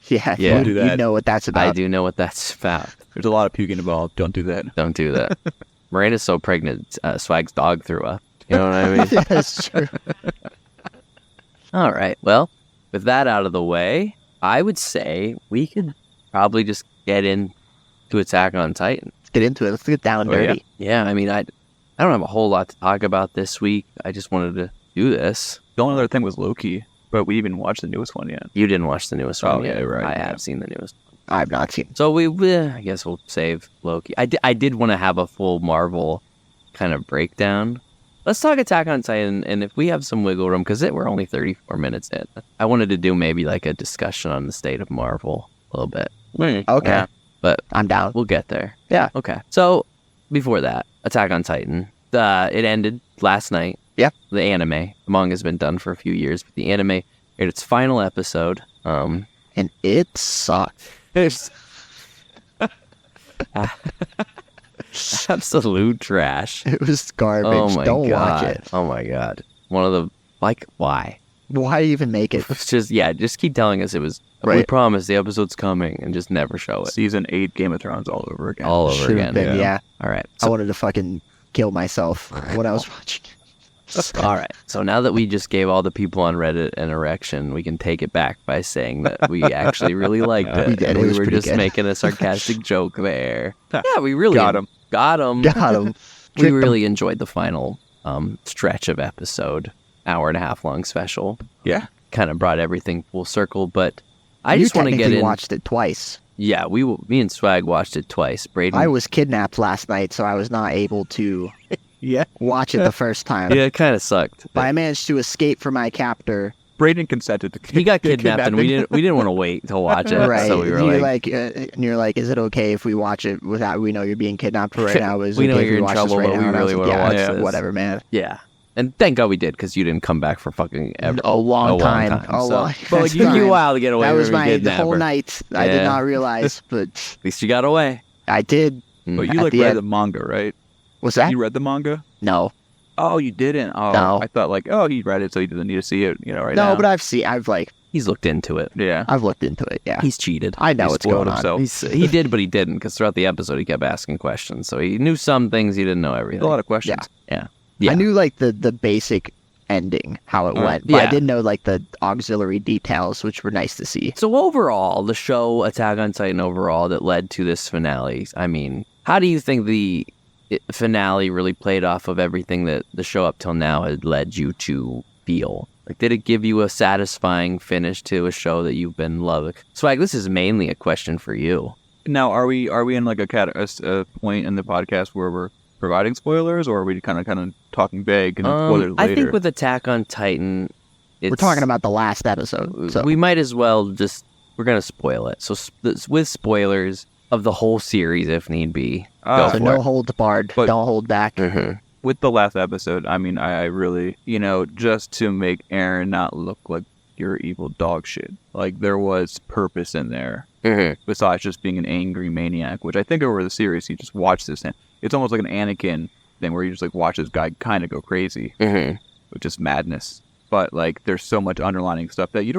Yeah. Yeah. You, Do you that. know what that's about. I do know what that's about. There's a lot of puking involved. Don't do that. Don't do that. Miranda's so pregnant, Swag's dog threw up. You know what I mean? Yeah, that's true. All right. Well, with that out of the way, I would say we could probably just get into Attack on Titan. Let's get into it. Let's get down and Oh, yeah. dirty. Yeah, I mean, I don't have a whole lot to talk about this week. I just wanted to do this. The only other thing was Loki, but we even watched the newest one yet. You didn't watch the newest one yet. Yeah, right. I yeah. have seen the newest. I have not seen. So I guess we'll save Loki. I did want to have a full Marvel kind of breakdown. Let's talk Attack on Titan, and if we have some wiggle room, because we're only 34 minutes in, I wanted to do maybe like a discussion on the state of Marvel a little bit. Okay. Yeah, but I'm down. we'll get there. Yeah. Okay. So before that, Attack on Titan, it ended last night. Yeah. The anime. The manga's been done for a few years, but the anime aired its final episode. And it sucked. It's absolute trash. It was garbage. Oh my Don't god. watch it. Oh my god. One of the why? Why even make it? It's just keep telling us it was. We Right. promise the episode's coming, and just never show it. Season 8 Game of Thrones all over again. All over Should've again. been, yeah. All right. I wanted to fucking kill myself when I was watching. All right. So now that we just gave all the people on Reddit an erection, we can take it back by saying that we actually really liked it. We did. And It we was were pretty just good. making a sarcastic joke there. Yeah, we really Got him. Got him. Got him. We Tricked 'em. really enjoyed the final stretch of episode, hour and a half long special. Yeah. Kind of brought everything full circle, but I You just want to get technically in. watched it twice. Yeah, me and Swag watched it twice. Braden, I was kidnapped last night, so I was not able to Yeah. watch it the first time. yeah, it kind of sucked. But I managed to escape from my captor. Braden consented to He got kidnapped, and we didn't want to wait to watch it. Right. So we were you're like, and you're like, is it okay if we watch it without, we know you're being kidnapped right now? Is it We know okay if you're in watch this trouble, right but now? we And I was really like, wanna yeah, watch yeah, this. whatever, man. yeah. And thank God we did, because you didn't come back for fucking ever. A long time. A So- long But like, it took you a time. while to get away That from was being the whole kidnapper. night. I did Yeah. not realize, but At least you got away. I did. But you At like the read end. the manga, right? Was that? You read the manga? No. Oh, you didn't? Oh, No. I thought like, oh, he read it, so he doesn't need to see it, right No, now. but He's looked into it. Yeah. I've looked into it. Yeah. He's cheated. I know He what's spoiled going on. himself. He did, but he didn't, because throughout the episode he kept asking questions. So he knew some things, he didn't know everything. A lot of questions. Yeah. I knew like the basic ending, how it went, but yeah. I didn't know like the auxiliary details, which were nice to see. So overall, the show Attack on Titan overall that led to this finale, I mean, how do you think the finale really played off of everything that the show up till now had led you to feel? Like, did it give you a satisfying finish to a show that you've been loving? Swag, this is mainly a question for you. Now, are we in like a point in the podcast where we're providing spoilers, or are we kind of talking vague and then spoilers later? I think with Attack on Titan, We're talking about the last episode, so we might as well we're going to spoil it. So with spoilers of the whole series, if need be. Go so for no it. holds barred. But- Don't hold back. Mhm. With the last episode, I mean, I really, just to make Aaron not look like your evil dog shit. Like, there was purpose in there, Mhm. besides just being an angry maniac, which I think over the series, you just watch this, and it's almost like an Anakin thing where you just, like, watch this guy kind of go crazy, Mhm. with just madness. But, like, there's so much underlining stuff that you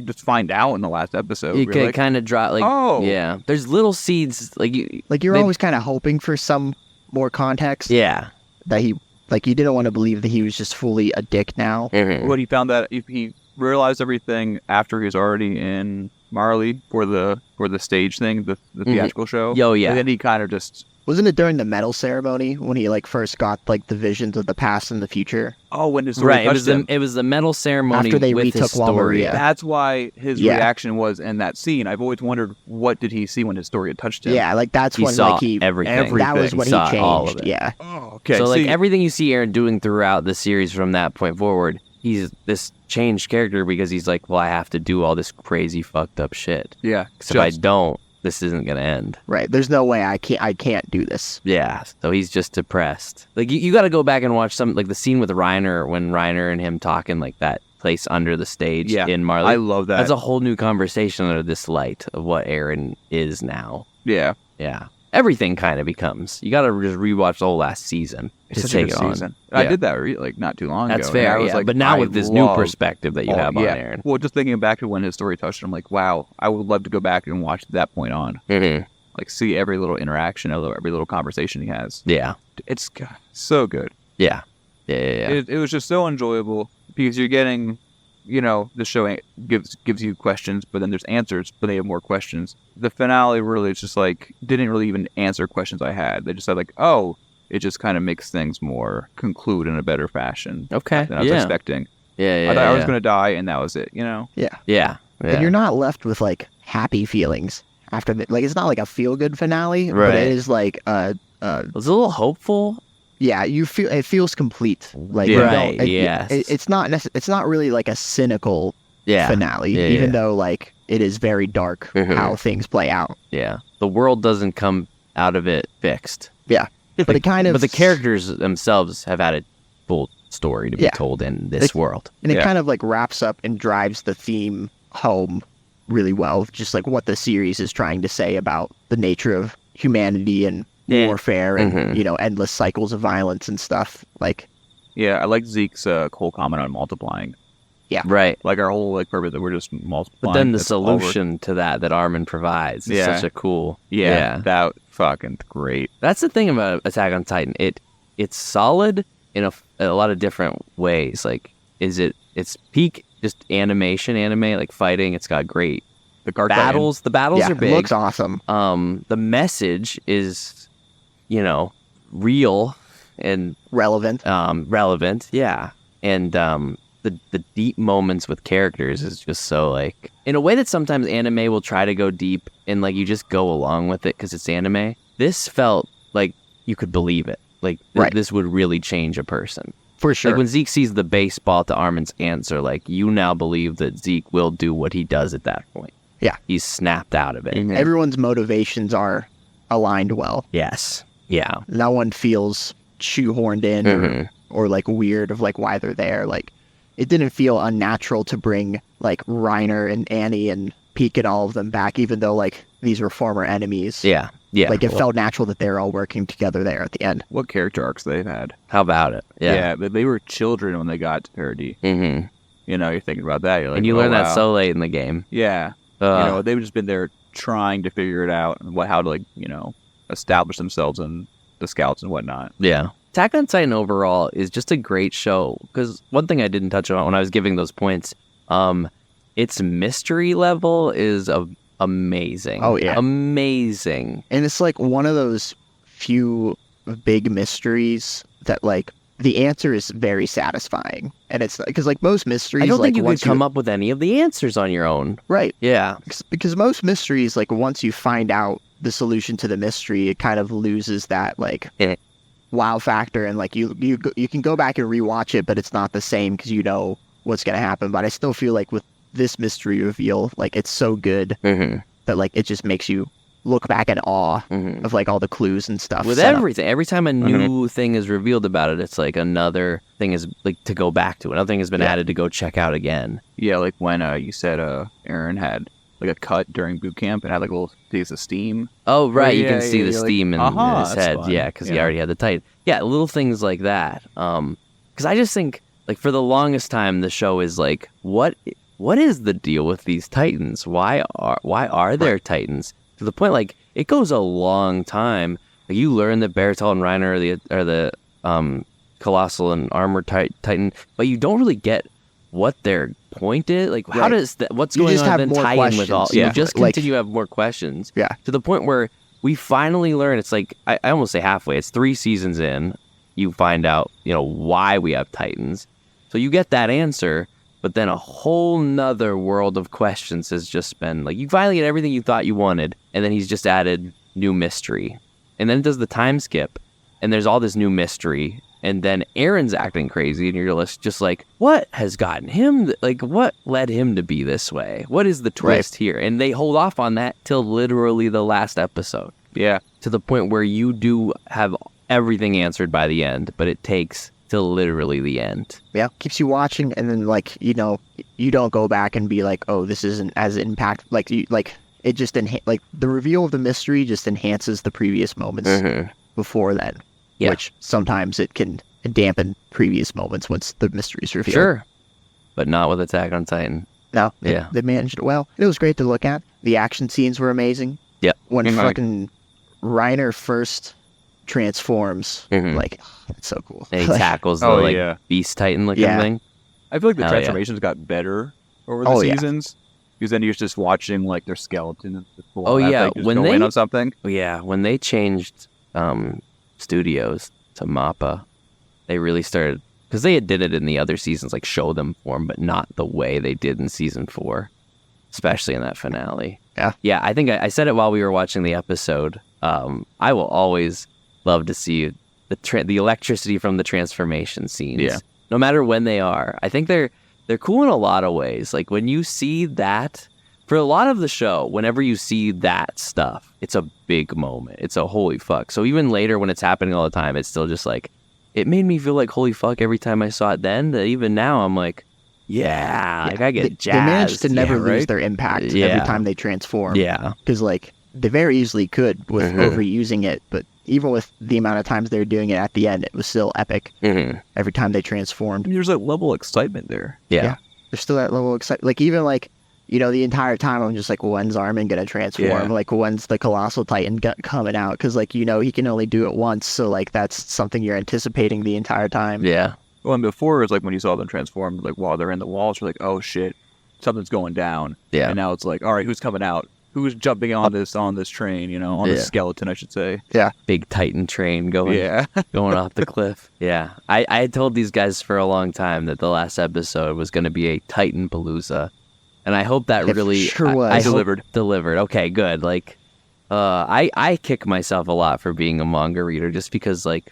just find out in the last episode. You You're can like, kind of drop, like, oh. yeah. There's little seeds, like, Like you're they- always kind of hoping for some more context. yeah. That he, like, you didn't want to believe that he was just fully a dick now. Mhm. What he found that if he realized everything after he was already in Marley for the stage thing, the theatrical show. Yo, yeah. And then he kind of just, Wasn't it during the medal ceremony when he like first got like the visions of the past and the future? when his story Right, touched him. it was the medal ceremony After they with retook his story. Walmaria. That's why his Yeah. reaction was in that scene. I've always wondered, what did he see when his story had touched him? Yeah, like that's He when saw like he everything. that was when he Saw changed. all of it. Yeah. Oh, okay. So, like, see, everything you see Aaron doing throughout the series from that point forward, he's this changed character because he's like, well, I have to do all this crazy fucked up shit. yeah. Because if I don't, this isn't going to end. Right. There's no way I can't do this. Yeah, so he's just depressed. Like, you got to go back and watch some, like, the scene with Reiner, when Reiner and him talking, like, that place under the stage Yeah, in Marley. I love that. That's a whole new conversation under this light of what Aaron is now. Yeah. Yeah. Everything kind of becomes. You got to just rewatch the whole last season It's to such a take good it on. season. I Yeah. did that like not too long That's ago. and fair, I was yeah. like, But now I with this new love- perspective that you have on Aaron. Well, just thinking back to when his story touched him, I'm like, wow, I would love to go back and watch that point on. Mm-hmm. Like, see every little interaction, every little conversation he has. Yeah. It's God, so good. Yeah. Yeah. It was just so enjoyable because you're getting, the show gives you questions, but then there's answers, but they have more questions. The finale really is just like, didn't really even answer questions I had. They just said like, oh, it just kind of makes things more conclude in a better fashion Okay. than I was Yeah. expecting. Yeah, I thought I was yeah. gonna die, and that was it. Yeah. And you're not left with like happy feelings after like it's not like a feel good finale, but Right. it is like Was it a little hopeful? yeah, it feels complete. Like Yeah. you Right, don't- yes. it's not it's not really like a cynical Yeah. finale, Yeah, even yeah. though like it is very dark Mhm. how things play out. Yeah. The world doesn't come out of it fixed. Yeah, but it kind of But the characters themselves have had a full story to be Yeah. told in this world. and it Yeah. kind of like wraps up and drives the theme home really well, just like what the series is trying to say about the nature of humanity and Yeah. warfare and Mhm. endless cycles of violence and stuff. Like Yeah, I like Zeke's whole comment on multiplying. Right. Like our whole purpose that we're just multiplying. But then the that's all we're- solution to that Armin provides is Yeah. such a cool. Yeah, that fucking great. That's the thing about Attack on Titan. It's solid in a lot of different ways. Like, it's peak just animation, like fighting. It's got great The guard battles. The battles yeah, are it big. looks awesome. The message is, real and Relevant. relevant. Yeah, and the deep moments with characters is just so like in a way that sometimes anime will try to go deep and like you just go along with it because it's anime. This felt like you could believe it. Like Right. this would really change a person. For sure. Like when Zeke sees the baseball to Armin's answer, like you now believe that Zeke will do what he does at that point. Yeah. He's snapped out of it. Everyone's motivations are aligned well. Yes. Yeah. No one feels shoehorned in Mhm. or like weird of like why they're there. Like it didn't feel unnatural to bring like Reiner and Annie and Peek and all of them back, even though like these were former enemies. Yeah. Yeah. Like it felt natural that they're all working together there at the end. What character arcs they've had? How about it? Yeah. But they were children when they got to Paradis. Mm-hmm. You're thinking about that. You're like, And you oh, learn that wow. so late in the game. Yeah. They've just been there trying to figure it out and how to establish themselves and the scouts and whatnot. Yeah. Attack on Titan overall is just a great show because one thing I didn't touch on when I was giving those points, its mystery level is amazing. Oh, yeah. Amazing. And it's like one of those few big mysteries that like the answer is very satisfying. And it's because like most mysteries, I don't like think you could once come up with any of the answers on your own. right. Yeah. Because most mysteries, like once you find out the solution to the mystery, it kind of loses that like Yeah. wow factor, and like you can go back and rewatch it, but it's not the same because you know what's gonna happen. But I still feel like with this mystery reveal, like it's so good Mm-hmm. that like it just makes you look back in awe Mm-hmm. of like all the clues and stuff. With set up. everything, every time a new thing is revealed about it, it's like another thing is like to go back to. Another thing has been Yeah. added to go check out again. Yeah, like when you said Aaron had like a cut during boot camp and had like a little piece of steam. Oh, right. You yeah, can see yeah, the you're like, steam in "Aha, his that's head. fun." Yeah, because he Yeah. already had the Titan. Yeah, little things like that. Because I just think, like, for the longest time, the show is like, what is the deal with these Titans? Why are there Titans? To the point, like, it goes a long time. Like, you learn that Bertol and Reiner are the Colossal and Armored Titan, but you don't really get what their point is. Like, how Right. does what's You going just on have then more tie in with all? questions. You Yeah. just Like- continue to have more questions. Yeah. To the point where we finally learn. It's like I almost say halfway. It's 3 seasons in. You find out, why we have Titans. So you get that answer, but then a whole nother world of questions has just been like you finally get everything you thought you wanted, and then he's just added new mystery, and then it does the time skip, and there's all this new mystery, and then Aaron's acting crazy, and you're just like, what has gotten him? Like, what led him to be this way? What is the twist here? And they hold off on that till literally the last episode, Yeah. to the point where you do have everything answered by the end, but it takes till literally the end. Yeah, keeps you watching, and then like you don't go back and be like, oh, this isn't as impact like it just like the reveal of the mystery just enhances the previous moments before that, Yeah. which sometimes it can dampen previous moments once the mystery's revealed. Sure, but not with Attack on Titan. No, Yeah. they managed it well. It was great to look at. The action scenes were amazing. Yep. When And, like- fucking Reiner first transforms, Mhm. like it's so cool. And he Like, tackles the Oh, yeah. Beast Titan looking Yeah. thing. I feel like the Hell yeah. transformations got better over the Oh, yeah. seasons. Because then you're just watching like their skeleton and Oh, yeah, just when go they- in on something. Yeah, when they changed studios to Mappa, they really started because they did it in the other seasons, like show them form, but not the way they did in season 4, especially in that finale. Yeah. I think I said it while we were watching the episode. I will always love to see the electricity from the transformation scenes. Yeah. No matter when they are. I think they're cool in a lot of ways. Like when you see that, for a lot of the show, whenever you see that stuff, it's a big moment. It's a holy fuck. So even later when it's happening all the time, it's still just like, it made me feel like holy fuck every time I saw it then. That even now I'm like, yeah, like I get jazzed. They managed to never lose right? their impact Yeah. every time they transform. Yeah. Because, like, they very easily could with Mhm. overusing it, but even with the amount of times they were doing it at the end, it was still epic Mm-hmm. every time they transformed. There's a level of excitement there. Yeah. There's still that level of excitement. Like, even, like, you know, the entire time I'm just like, when's Armin going to transform? Yeah. Like, when's the Colossal Titan coming out? Because, like, you know, he can only do it once, so, like, that's something you're anticipating the entire time. Yeah. Well, and before it was like when you saw them transform, like while they're in the walls, you're like, oh shit, something's going down. Yeah. And now it's like, all right, who's coming out? Who's jumping on this train? You know, on Yeah. this skeleton, I should say. Big Titan train going Yeah. going off the cliff. Yeah. I had told these guys for a long time that the last episode was going to be a Titan Palooza. And I hope that It really sure was. I hope Delivered. delivered. Okay, good. Like I kick myself a lot for being a manga reader just because like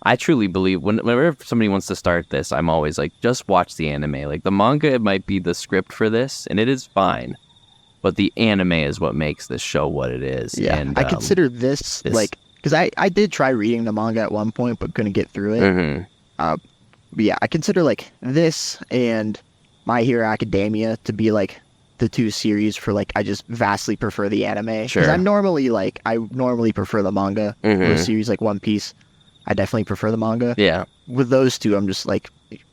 I truly believe whenever somebody wants to start this, I'm always like, just watch the anime. Like the manga, it might be the script for this, and it is fine. But the anime is what makes this show what it is. Yeah. And, I consider this, this- like, because I did try reading the manga at one point, but couldn't get through it. Mhm. But yeah, I consider like this and My Hero Academia to be like the two series for like I just vastly prefer the anime. Because Sure. I normally prefer the manga. For a Mhm. series like One Piece, I definitely prefer the manga. Yeah. With those two, I'm just like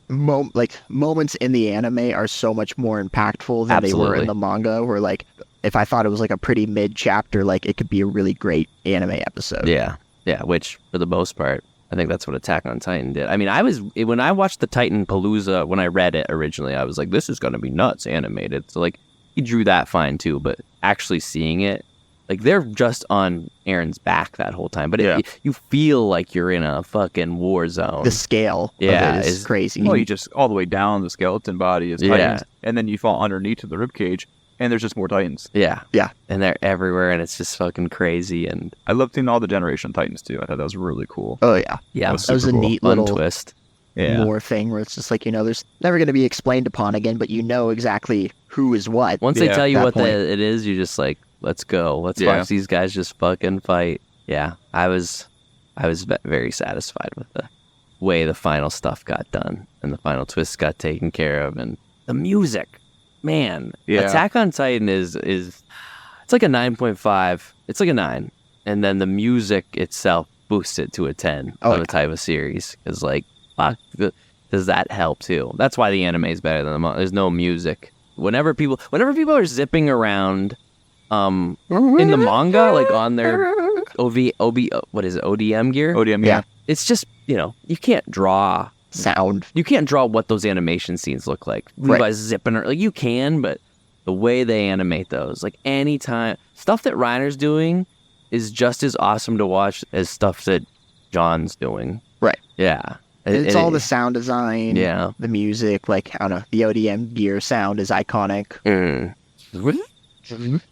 moments in the anime are so much more impactful than they were Absolutely. in the manga. Where like if I thought it was like a pretty mid chapter, like it could be a really great anime episode. Yeah. Yeah. Which, for the most part, I think that's what Attack on Titan did. I mean, when I watched the Titan Palooza, when I read it originally, I was like, this is going to be nuts animated. So, like, he drew that fine too, but actually seeing it, like, they're just on Aaron's back that whole time. But Yeah. you feel like you're in a fucking war zone. The scale Yeah, of it is is- crazy. Well, you just all the way down the skeleton body is Yeah. Titans, and then you fall underneath to the ribcage, and there's just more Titans. Yeah. Yeah. And they're everywhere, and it's just fucking crazy. And, I loved seeing all the Generation Titans too. I thought that was really cool. Oh yeah, yeah, That was that was a super cool. neat fun little twist. Yeah. lore thing where it's just like, you know, there's never going to be explained upon again, but you know exactly who is what. Once they Yeah, tell you that what point. it is, you're just like, let's go. Let's Yeah. watch these guys just fucking fight. Yeah, I was very satisfied with the way the final stuff got done and the final twists got taken care of, and the music, man. Yeah. Attack on Titan is it's like a 9.5. It's like a 9, and then the music itself boosts it to a 10 Oh, of yeah. a type of series because like fuck, does that help too? That's why the anime is better than the manga. There's no music. Whenever people are zipping around in the manga, like on their ODM gear, ODM, Yeah. yeah. it's just, you can't draw Sound. what those animation scenes look like. Right. Levi's zipping, like you can, but the way they animate those, like anytime stuff that Reiner's doing is just as awesome to watch as stuff that John's doing. Right. Yeah. It's all the sound design, Yeah. the music, like, I don't know, the ODM gear sound is iconic. Mm.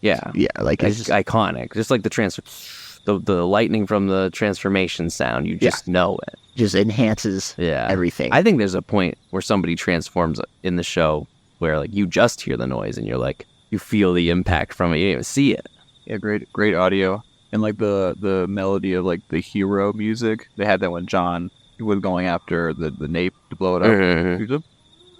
Yeah. Yeah, like, It's it's just iconic. Just like the lightning from the transformation sound, you just know it. just enhances Yeah. everything. I think there's a point where somebody transforms in the show where like you just hear the noise and you're like, you feel the impact from it. You didn't even see it. Yeah, great audio. And like the melody of like the hero music. They had that when John was going after the nape to blow it up. Mhm.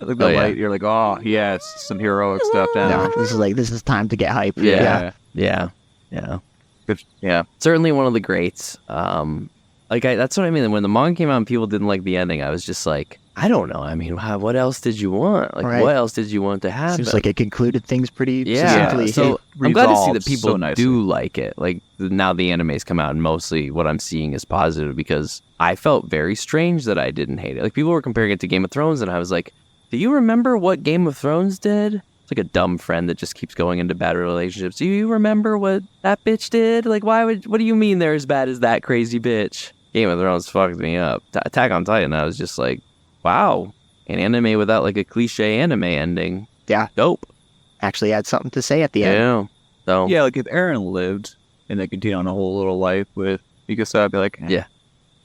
Like the Oh, yeah. light, you're like, oh yes, some heroic stuff no, down. this is time to get hype. Yeah. Yeah. Yeah. Good. Yeah. Certainly one of the greats. That's what I mean. When the manga came out and people didn't like the ending, I was just like, I don't know. I mean, what else did you want? Like, Right. what else did you want to happen? Seems like it concluded things pretty Yeah, succinctly. so It I'm glad to see that resolves people so nicely. do like it. Like now the anime's come out, and mostly what I'm seeing is positive because I felt very strange that I didn't hate it. Like people were comparing it to Game of Thrones, and I was like, do you remember what Game of Thrones did? It's like a dumb friend that just keeps going into bad relationships. Do you remember what that bitch did? Like what do you mean they're as bad as that crazy bitch? Game of Thrones fucked me up. Attack on Titan, I was just like, wow, an anime without like a cliche anime ending. Yeah. Dope. Actually had something to say at the end. Yeah. So Yeah, like if Aaron lived and they continued on a whole little life with Mikasa, I'd be like, Yeah.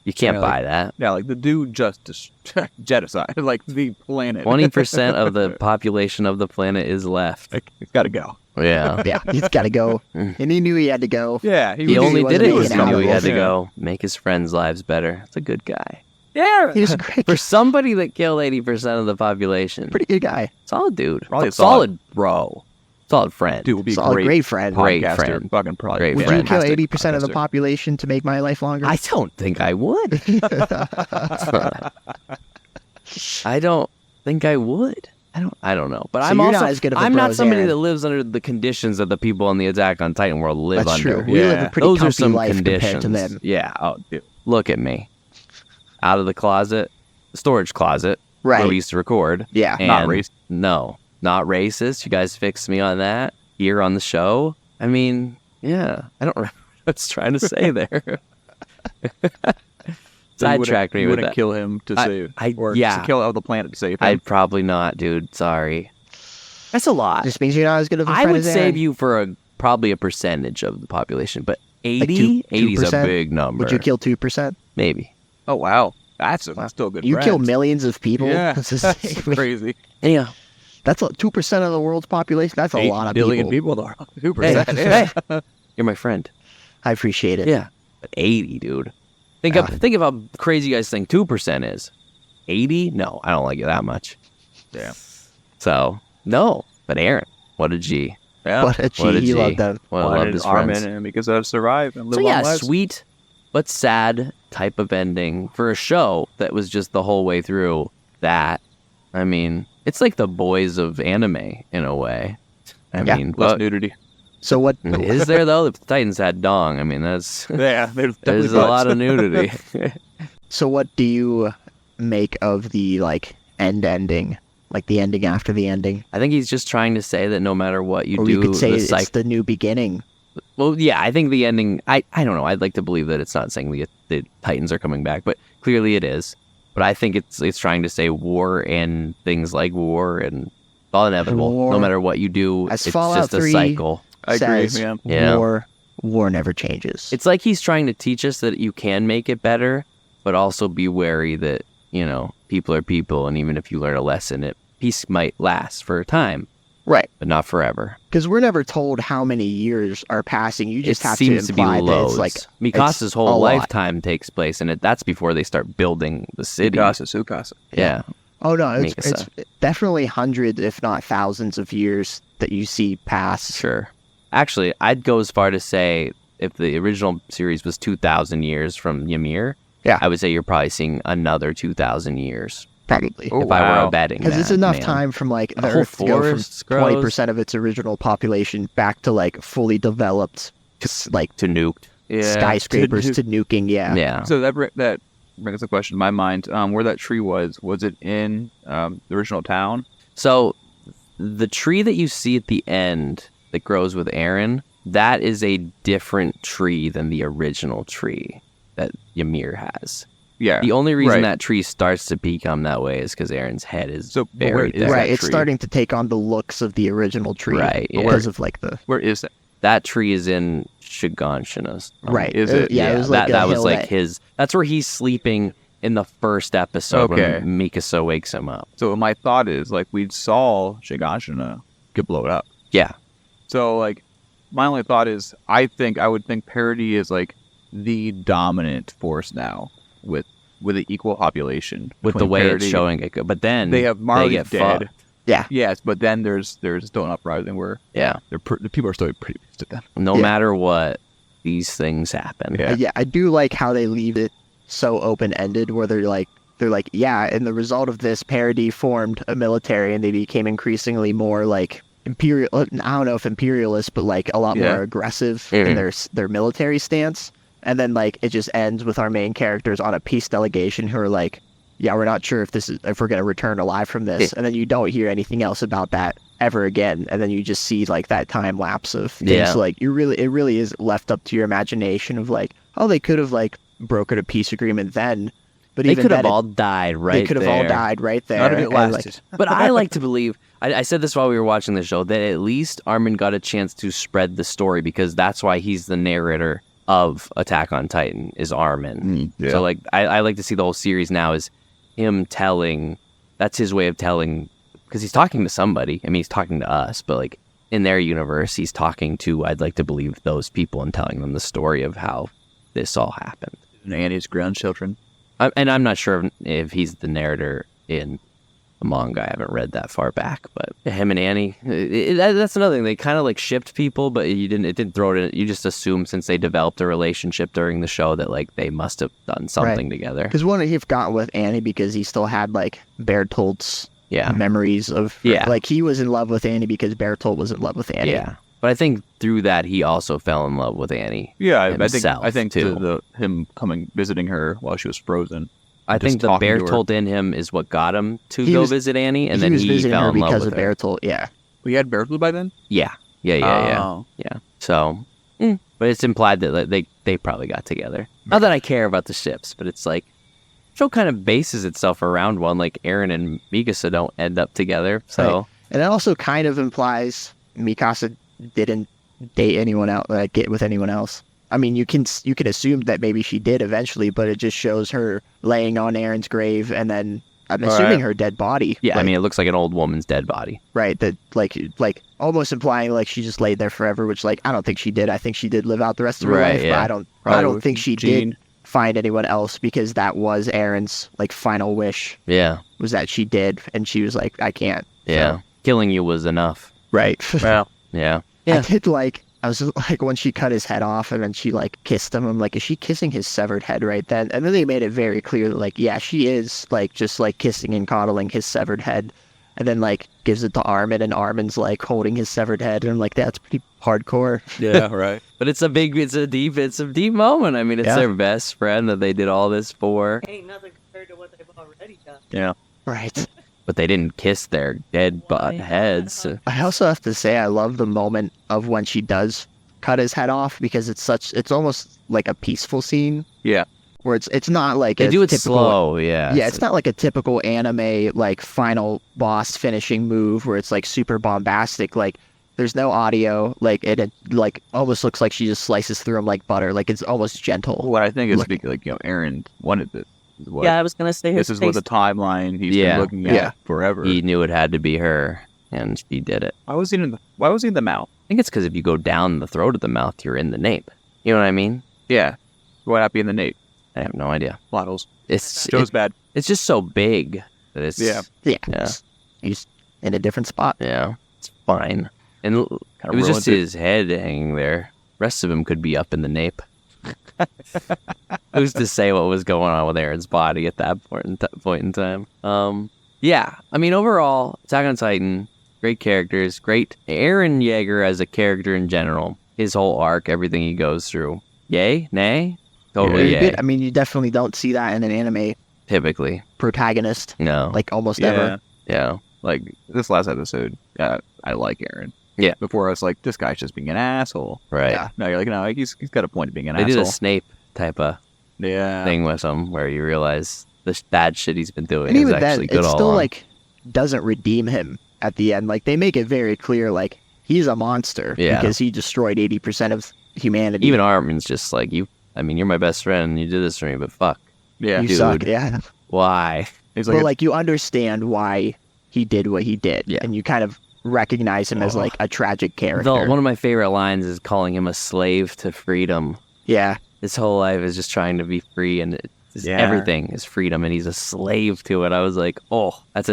You can't Yeah, buy that. yeah, like the dude just genocide, like the planet. 20% of the population of the planet is left. Like, it's got to go. Yeah. Yeah, he's got to go. And he knew he had to go. Yeah, He knew only he did wasn't it because making he knew he had to Yeah. go make his friends' lives better. It's a good guy. Yeah, He was a great, For somebody that killed 80% of the population, pretty good guy. solid dude. Probably a solid bro. Solid friend. dude would be a Solid, great, great friend. Great podcaster. friend. Fucking probably. Great Would friend. you kill fantastic 80% of the podcaster. population to make my life longer? I don't think I would. I don't think I would. I don't know. But So I'm you're also not as good of a I'm bro not as somebody Aaron. that lives under the conditions that the people on the Attack on Titan world live That's under. true. We live Yeah. a pretty Those are comfy some life conditions. compared to them. Yeah. Oh, dude. Look at me. Out of the closet, the storage closet, where Right. we used to record. Yeah. And Not racist. No, not racist. You guys fixed me on that here on the show. I mean, yeah, I don't remember what I was trying to say there. So you Sidetracked me you with wouldn't that. kill him to save, or yeah. to kill out the planet to save him. I'd probably not, dude. Sorry. That's a lot. Just means you're not as good of a I friend would as Aaron. save you for probably a percentage of the population, but 80? 80 is a 2%? big number. Would you kill 2%? Maybe. Oh wow, that's still a good. You friend. kill millions of people. Yeah, to that's save me. crazy. Yeah. That's 2% of the world's population. That's a 8 lot of billion people. people. Though. 2%. Hey, hey, you're my friend. I appreciate it. Yeah. But 80, dude. Think of how crazy you guys think 2% is. 80? No, I don't like it that much. Yeah. So, no. But Aaron, what a G. Yeah. What a What a G. G. He loved them. Well, I Wanted loved his Armin friends. and because I've survived and live So long yeah, lives. sweet but sad type of ending for a show that was just the whole way through that. I mean, it's like the boys of anime in a way. I Yeah. mean, Less but nudity. So what? is there though? If the Titans had dong, I mean, that's Yeah, there's there's a lot of nudity. So what do you make of the ending, like the ending after the ending? I think he's just trying to say that no matter what you Or do, you could say the it's cycle. the new beginning. Well, yeah, I think the ending. I don't know. I'd like to believe that it's not saying the Titans are coming back, but clearly it is. But I think it's trying to say war and things like war and all inevitable. War. No matter what you do, As it's Fallout just a 3 cycle. I agree, says man. Yeah. war never changes. It's like he's trying to teach us that you can make it better, but also be wary that people are people, and even if you learn a lesson, peace might last for a time, right, but not forever. because we're never told how many years are passing. You just It have to seems to be imply that loads. it's like Mikasa's it's whole a lot. lifetime takes place, and that's before they start building the city. Sukasa. Yeah. Oh no, it's Mikasa. definitely hundreds, if not thousands, of years that you see pass. Sure. Actually, I'd go as far to say if the original series was 2,000 years from Ymir, Yeah. I would say you're probably seeing another 2,000 years Probably. Oh, if I were wow. betting. Because it's that, enough man. time from the The whole Earth to go from forest grows. 20% of its original population back to fully developed, to nuked. Yeah. skyscrapers to nuking. Yeah. Yeah. So that brings a question to my mind. Where that tree was it in the original town? So the tree that you see at the end that grows with Aaron, that is a different tree than the original tree that Ymir has. Yeah. The only reason right. that tree starts to become that way is because Aaron's head is So, but where buried is there. Right. that It's tree? starting to take on the looks of the original tree. Right, yeah. Because of the. Where is that? That tree is in Shiganshina. Right. Is it? Yeah, it was like that a was hill like that- his. That's where he's sleeping in the first episode Okay. when Mikasa wakes him up. So my thought is we saw Shigashina get blown up. Yeah. So my only thought is I would think parody is the dominant force now with an equal population With the between way parody. it's showing it, but then They have Marley get dead. fucked. Yeah. Yes, but then there's still an uprising where Yeah. the people are still pretty pissed at them. No Yeah. matter what, these things happen. Yeah. Yeah, I do like how they leave it so open-ended, where they're like, yeah, and the result of this, parody formed a military, and they became increasingly more imperial. I don't know if imperialist, but a lot Yeah. more aggressive Mhm. in their military stance. And then it just ends with our main characters on a peace delegation who are yeah, we're not sure if we're gonna return alive from this. And then you don't hear anything else about that ever again. And then you just see that time lapse of things. Yeah. It really is left up to your imagination of oh, they could have brokered a peace agreement then, But They even could have then, all died right there. they could have all died right there. None of it and, like, lasted. But I like to believe, I said this while we were watching the show, that at least Armin got a chance to spread the story because that's why he's the narrator of Attack on Titan, is Armin. Yeah. So like, I like to see the whole series now as him telling, that's his way of telling, because he's talking to somebody. I mean, he's talking to us, but like in their universe, he's talking to, I'd like to believe, those people and telling them the story of how this all happened. And Annie's grandchildren. And I'm not sure if he's the narrator in the manga. I haven't read that far back, but him and Annie, that's another thing. They kind of like shipped people, but it didn't throw it in. You just assume since they developed a relationship during the show that like they must have done something together. Because one he got with Annie because he still had like Bertolt's memories of like he was in love with Annie because Bertolt was in love with Annie. Yeah. But I think through that he also fell in love with Annie. Yeah, himself, I think too. him visiting her while she was frozen. I think the Bertolt in him is what got him to go visit Annie, and then he fell in love with her. Bertolt, yeah. We had Bertolt by then? Yeah. Yeah. So, but it's implied that they probably got together. Not that I care about the ships, but it's like, the show kind of bases itself around one. Like Eren and Mikasa don't end up together, so. Right. And it also kind of implies Mikasa didn't date anyone else, get with anyone else. I mean, you can assume that maybe she did eventually, but it just shows her laying on Eren's grave, and then I'm assuming her dead body. Yeah, like, I mean, it looks like an old woman's dead body. Right, that like almost implying like she just laid there forever, which like I don't think she did. I think she did live out the rest of her life, but I don't think she did find anyone else because that was Eren's like final wish. Yeah, was that she did, and she was like, I can't. Yeah, killing you was enough. Right. Well, yeah. I did like. I was like, when she cut his head off and then she like kissed him, I'm like, is she kissing his severed head right then? And then they made it very clear that like, yeah, she is like just like kissing and coddling his severed head, and then like gives it to Armin, and Armin's like holding his severed head, and I'm like, that's pretty hardcore. Yeah, right. But it's a deep moment. I mean, it's their best friend that they did all this for. Ain't nothing compared to what they've already done. Yeah. Right. But they didn't kiss their dead heads. I also have to say I love the moment of when she does cut his head off, because it's almost like a peaceful scene. Yeah. Where it's not like they do it typical, slow, yeah. Yeah, it's not like a typical anime like final boss finishing move where it's like super bombastic. Like there's no audio. Like it like almost looks like she just slices through him like butter. Like it's almost gentle. What I think is like Eren wanted this. Yeah, I was gonna say this is what the timeline he's been looking at forever. He knew it had to be her, and she did it. Why was he in the mouth? I think it's because if you go down the throat of the mouth, you're in the nape. You know what I mean? Yeah. Why not be in the nape? I have no idea. Waddles. Show's bad. It's just so big that it's He's in a different spot. Yeah, it's fine. And it was just his head hanging there. Rest of him could be up in the nape. Who's to say what was going on with Eren's body at that point in time? Yeah, I mean, overall, Attack on Titan, great characters, great. Eren Yeager as a character in general, his whole arc, everything he goes through. Yay? Nay? Totally yay. I mean, you definitely don't see that in an anime Typically. protagonist. No. Like almost ever. Yeah. Like this last episode, I like Eren. Yeah. Before I was like, this guy's just being an asshole. Right. Yeah. No, you're like, no, he's got a point of being an They asshole. did a Snape type of Yeah. thing with him where you realize the bad shit he's been doing And is even actually then, good it all still along. like doesn't redeem him at the end. Like they make it very clear, like he's a monster because he destroyed 80% of humanity. Even Armin's just like, you're my best friend and you did this for me, but fuck. Yeah. you dude. suck. Yeah. Why? He's But like you understand why he did what he did, and you kind of recognize him as like a tragic character. One of my favorite lines is calling him a slave to freedom. Yeah. His whole life is just trying to be free, and everything is freedom, and he's a slave to it. I was like, oh, that's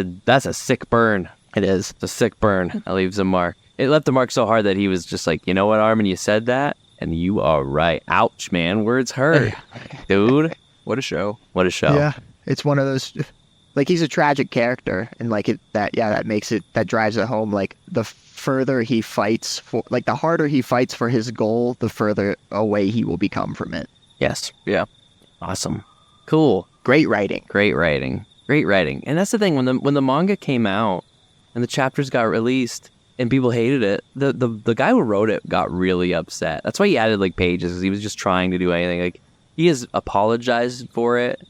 a sick burn. It is. It's a sick burn. That leaves a mark. It left a mark so hard that he was just like, you know what, Armin, you said that, and you are right. Ouch, man. Words hurt. Dude. What a show. What a show. Yeah. It's one of those, like he's a tragic character, and like that makes it, that drives it home. Like the further he fights for, like the harder he fights for his goal, the further away he will become from it. Yes. Yeah. Awesome. Cool. Great writing. Great writing. And that's the thing, when the manga came out and the chapters got released and people hated it, the guy who wrote it got really upset. That's why he added like pages, because he was just trying to do anything. Like he has apologized for it.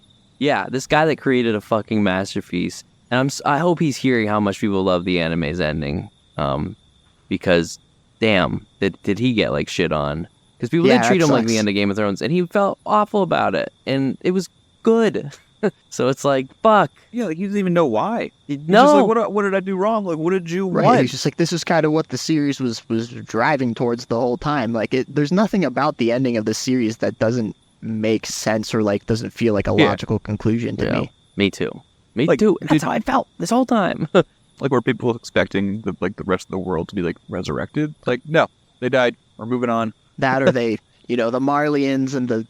Yeah, this guy that created a fucking masterpiece, and I hope he's hearing how much people love the anime's ending, because damn, did he get like shit on? Because people did treat him like the end of Game of Thrones, and he felt awful about it, and it was good. So it's like, fuck. Yeah, like he doesn't even know why. No. He's just like, what did I do wrong? Like, what did you want? He's just like, this is kind of what the series was driving towards the whole time. Like, there's nothing about the ending of the series that doesn't make sense or like doesn't feel like a logical conclusion to me. Me too. Me too. And that's how I felt this whole time. Like, were people expecting the rest of the world to be like resurrected? Like, no, they died. We're moving on. That or they, the Marlians and the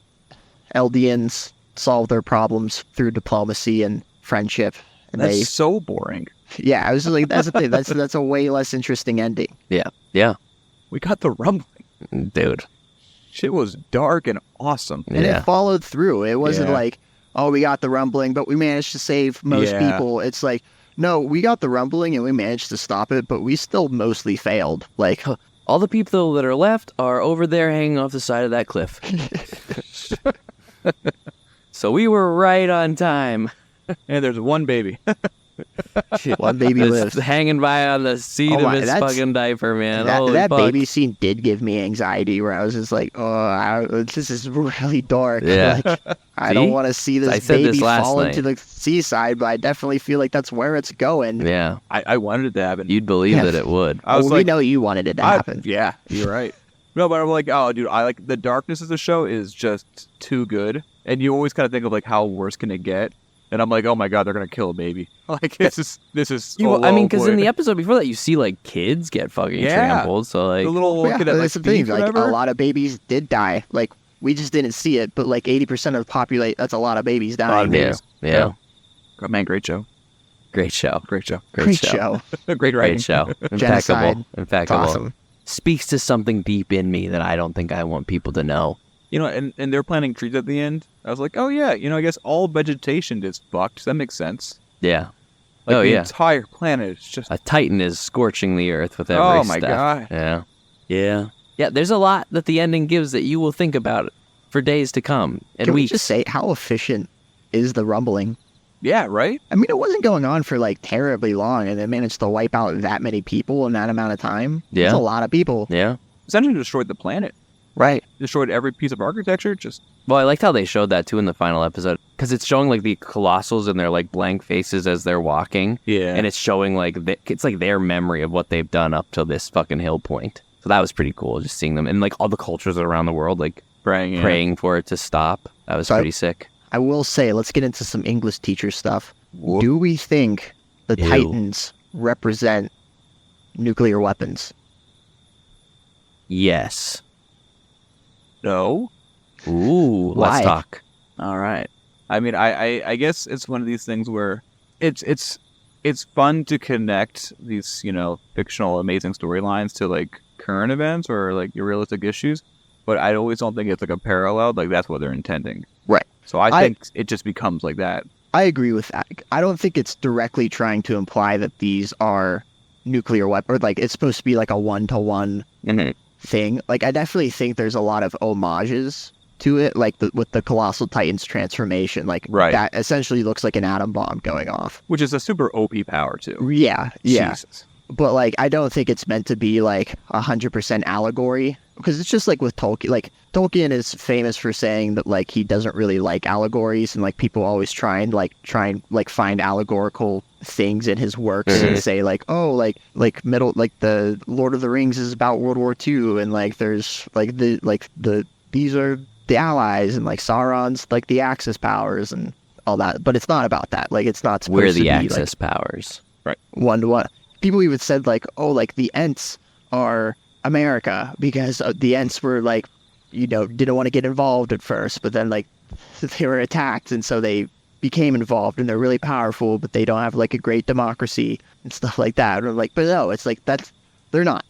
Eldians solve their problems through diplomacy and friendship. And that's so boring. Yeah, I was just like, that's the thing. That's a way less interesting ending. Yeah. We got the rumbling. Dude. Shit was dark and awesome. And it followed through. It wasn't like, oh, we got the rumbling, but we managed to save most people. It's like, no, we got the rumbling and we managed to stop it, but we still mostly failed. Like, all the people that are left are over there hanging off the side of that cliff. So we were right on time. And there's one baby. One baby lives. Hanging by on the seat of his fucking diaper, man. That baby scene did give me anxiety where I was just like, this is really dark. Yeah. Like, I don't want to see this baby fall night. into the seaside, but I definitely feel like that's where it's going. Yeah. I wanted it to happen. You'd believe that it would. We know you wanted it to happen. Yeah, you're right. No, but I'm like, oh, dude, I like the darkness of the show is just too good. And you always kind of think of like how worse can it get? And I'm like, oh my god, they're gonna kill a baby. Like this is. I mean, because in the episode before that, you see like kids get fucking trampled. So like the little kid that, that's the thing. Like a lot of babies did die. Like we just didn't see it, but like 80% of the population, that's a lot babies dying. Yeah. Man, great show. Great show. Great show. Great writing. Great show. Genocide. Impeccable. Awesome. Speaks to something deep in me that I don't think I want people to know. And they're planting trees at the end. I was like, oh yeah, I guess all vegetation is fucked. That makes sense. Yeah. Like the entire planet is just... A titan is scorching the earth with every Oh my step. god. Yeah. Yeah, there's a lot that the ending gives that you will think about for days to come and Can weeks. we just say, how efficient is the rumbling? Yeah, right? I mean, it wasn't going on for like terribly long, and it managed to wipe out that many people in that amount of time. Yeah. That's a lot of people. Yeah. Essentially destroyed the planet. Right. Destroyed every piece of architecture. Well, I liked how they showed that too in the final episode, because it's showing like the colossals and their like blank faces as they're walking. Yeah. And it's showing like it's like their memory of what they've done up to this fucking hill point. So that was pretty cool, just seeing them and like all the cultures around the world like praying for it to stop. That was pretty sick. I will say, let's get into some English teacher stuff. Whoop. Do we think the Titans represent nuclear weapons? Yes. No. Ooh, Why? let's talk. All right. I mean, I guess it's one of these things where it's fun to connect these, fictional amazing storylines to like current events or like your realistic issues, but I always don't think it's like a parallel. Like that's what they're intending. Right. So I think it just becomes like that. I agree with that. I don't think it's directly trying to imply that these are nuclear weapons. Like it's supposed to be like a one-to-one thing. Like I definitely think there's a lot of homages to it, like with the Colossal Titans transformation. Like that essentially looks like an atom bomb going off. Which is a super OP power too. Yeah. Jesus. But like I don't think it's meant to be like 100% allegory. Because it's just like with Tolkien, like Tolkien is famous for saying that like he doesn't really like allegories, and like people always try and find allegorical things in his works and say like, oh, like the Lord of the Rings is about World War II, and like there's these are the Allies, and like Sauron's like the Axis powers and all that, but it's not about that. Like it's not supposed We're to the be Axis powers, right? 1-to-1. People even said like, oh, like the Ents are America because the Ents were like, didn't want to get involved at first, but then like they were attacked, and so they became involved, and they're really powerful, but they don't have like a great democracy and stuff like that. And I'm like, but no, it's like they're not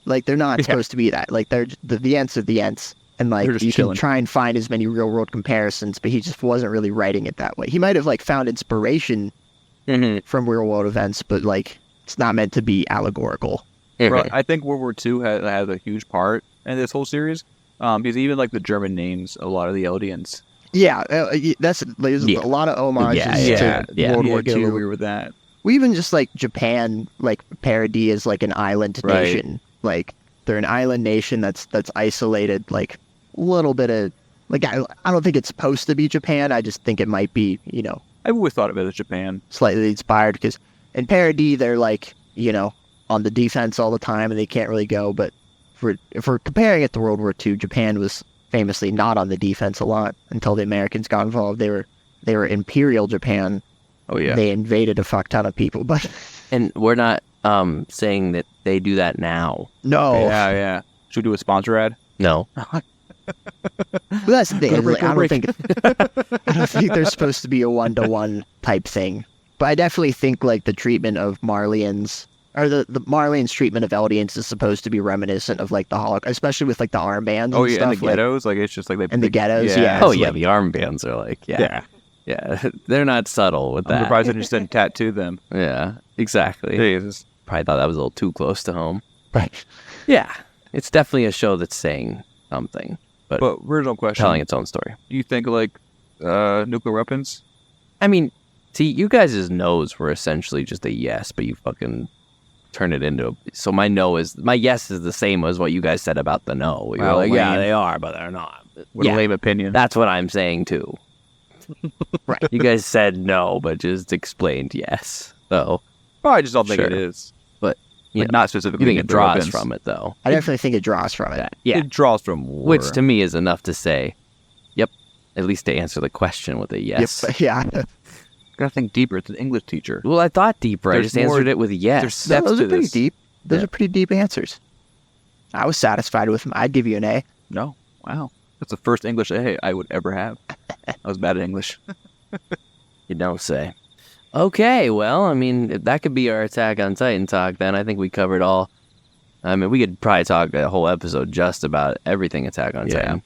supposed to be that. Like they're the Ents are the Ents, and like you can try and find as many real world comparisons, but he just wasn't really writing it that way. He might have like found inspiration from real world events, but like it's not meant to be allegorical. Well, I think World War II has a huge part in this whole series, because even like the German names, a lot of the Eldians Yeah, there's Yeah. a lot of homages to World War get a II. little weird with that. We even just like Japan, like parody is like an island Right. nation. Like they're an island nation that's isolated. Like a little bit of like I don't think it's supposed to be Japan. I just think it might be I've always thought of it as Japan. slightly inspired because in parody they're like on the defense all the time and they can't really go. But if we're comparing it to World War II, Japan was famously not on the defense a lot until the Americans got involved. They were Imperial Japan. Oh yeah. They invaded a fuck ton of people, but And we're not saying that they do that now. no. Yeah. Should we do a sponsor ad? No. But that's the thing. Go to break, I go to don't think there's supposed to be a 1-to-1 type thing. But I definitely think like the treatment of Marlians or the Marlians' treatment of Eldians is supposed to be reminiscent of like the Holocaust, especially with like the armbands and Oh yeah, stuff. and the ghettos. Like it's just like they And the ghettos, yeah. Oh it's yeah, like- the armbands are like yeah. They're not subtle with I'm that. surprised they just didn't tattoo them. Yeah, exactly. Jesus. Probably thought that was a little too close to home. Right. Yeah, it's definitely a show that's saying something, but But original question: telling its own story. Do you think like nuclear weapons? I mean, see, you guys' no's were essentially just a yes, but you fucking turn it into a... So my yes is the same as what you guys said about the no. You were Wow, like, yeah, lame. they are, but they're not. What Yeah. a lame opinion. That's what I'm saying too. Right. You guys said no, but just explained yes. So, Oh, I just don't think Sure. it is. but you Like, know, not specifically. you think it nuclear draws weapons. from it though. I definitely think it draws from it. Yeah. It draws from war. Which to me is enough to say, yep, at least to answer the question with a yes. Yep, yeah. Gotta think deeper. It's an English teacher. Well, I thought deeper. I There's just more- answered it with yes. There's steps Those to are pretty this. deep. Those Yeah. are pretty deep answers. I was satisfied with them. I'd give you an A. No. Wow. That's the first English A I would ever have. I was bad at English. You don't say. Okay, well, I mean, if that could be our Attack on Titan talk, then I think we covered all. I mean, we could probably talk a whole episode just about everything Attack on Yeah.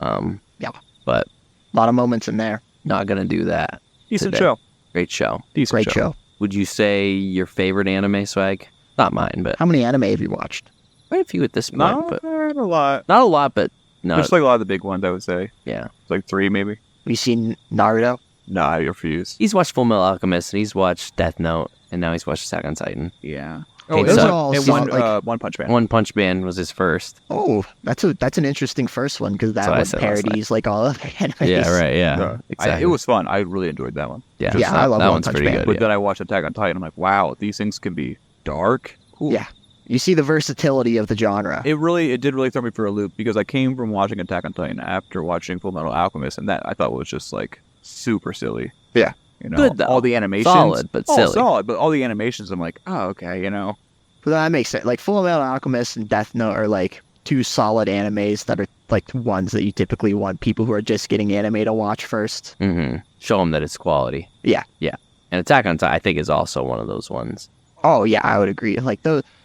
Titan. Yeah. But A lot of moments in there. not going to do that. Decent Today. show. Great show. Decent Great show. Would you say your favorite anime, Swag? Not mine, but How many anime have you watched? quite a few at this point. Not But a lot. not a lot, but no. Just like a lot of the big ones, I would say. Yeah. It's like 3 maybe. Have you seen Naruto? No, I refuse. He's watched Full Metal Alchemist, and he's watched Death Note, and now he's watched Attack on Titan. Yeah. Okay, those so- are all and solid, One Punch Man. One Punch Man was his first. Oh, that's an interesting first one because that That's what I one said last parodies like all other animes. Yeah, right, yeah. Yeah. Exactly. It was fun. I really enjoyed that one. yeah, Yeah, I love that One one's Punch pretty Man. good. But Yeah. then I watched Attack on Titan. I'm like, wow, these things can be dark. Cool. Yeah. You see the versatility of the genre. It did really throw me for a loop because I came from watching Attack on Titan after watching Full Metal Alchemist, and that I thought was just like super silly. Yeah. You know, Good, though. all the animations, Solid, but silly. solid, but all the animations, I'm like, oh, okay, you know. But that makes sense. Like Full Metal Alchemist and Death Note are like two solid animes that are like ones that you typically want people who are just getting anime to watch first. Mm-hmm. Show them that it's quality. Yeah. Yeah. And Attack on Titan, I think, is also one of those ones. Oh yeah, I would agree. Like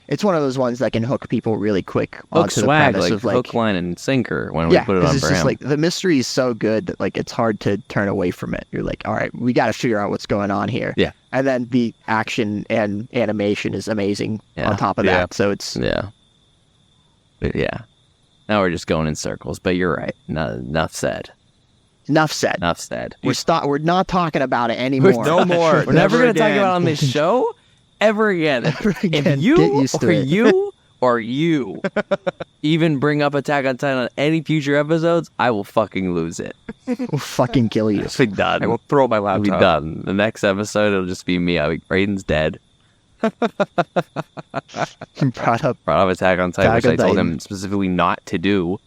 it's one of those ones that can hook people really quick Hook onto the swag, premise like of like hook, line, and sinker when yeah, we put it 'cause on it's for just him. like the mystery is so good that like it's hard to turn away from it. You're like, all right, we got to figure out what's going on here. Yeah. And then the action and animation is amazing Yeah. on top of Yeah. that. So it's Yeah. But yeah. Now we're just going in circles, but you're right. Enough said. enough said. Enough said. We're not talking about it anymore. No more. We're never going to talk again. about it on this show ever again. Ever again. If you Get used to or it. you or you even bring up Attack on Titan on any future episodes, I will fucking lose it. We'll fucking kill you. It'll be done. I will throw my It'll be laptop. done. The next episode, it'll just be me. I'll be Brayden's dead. Brought up. Brought up Attack on Titan, which I Attack on told Titan. him specifically not to do.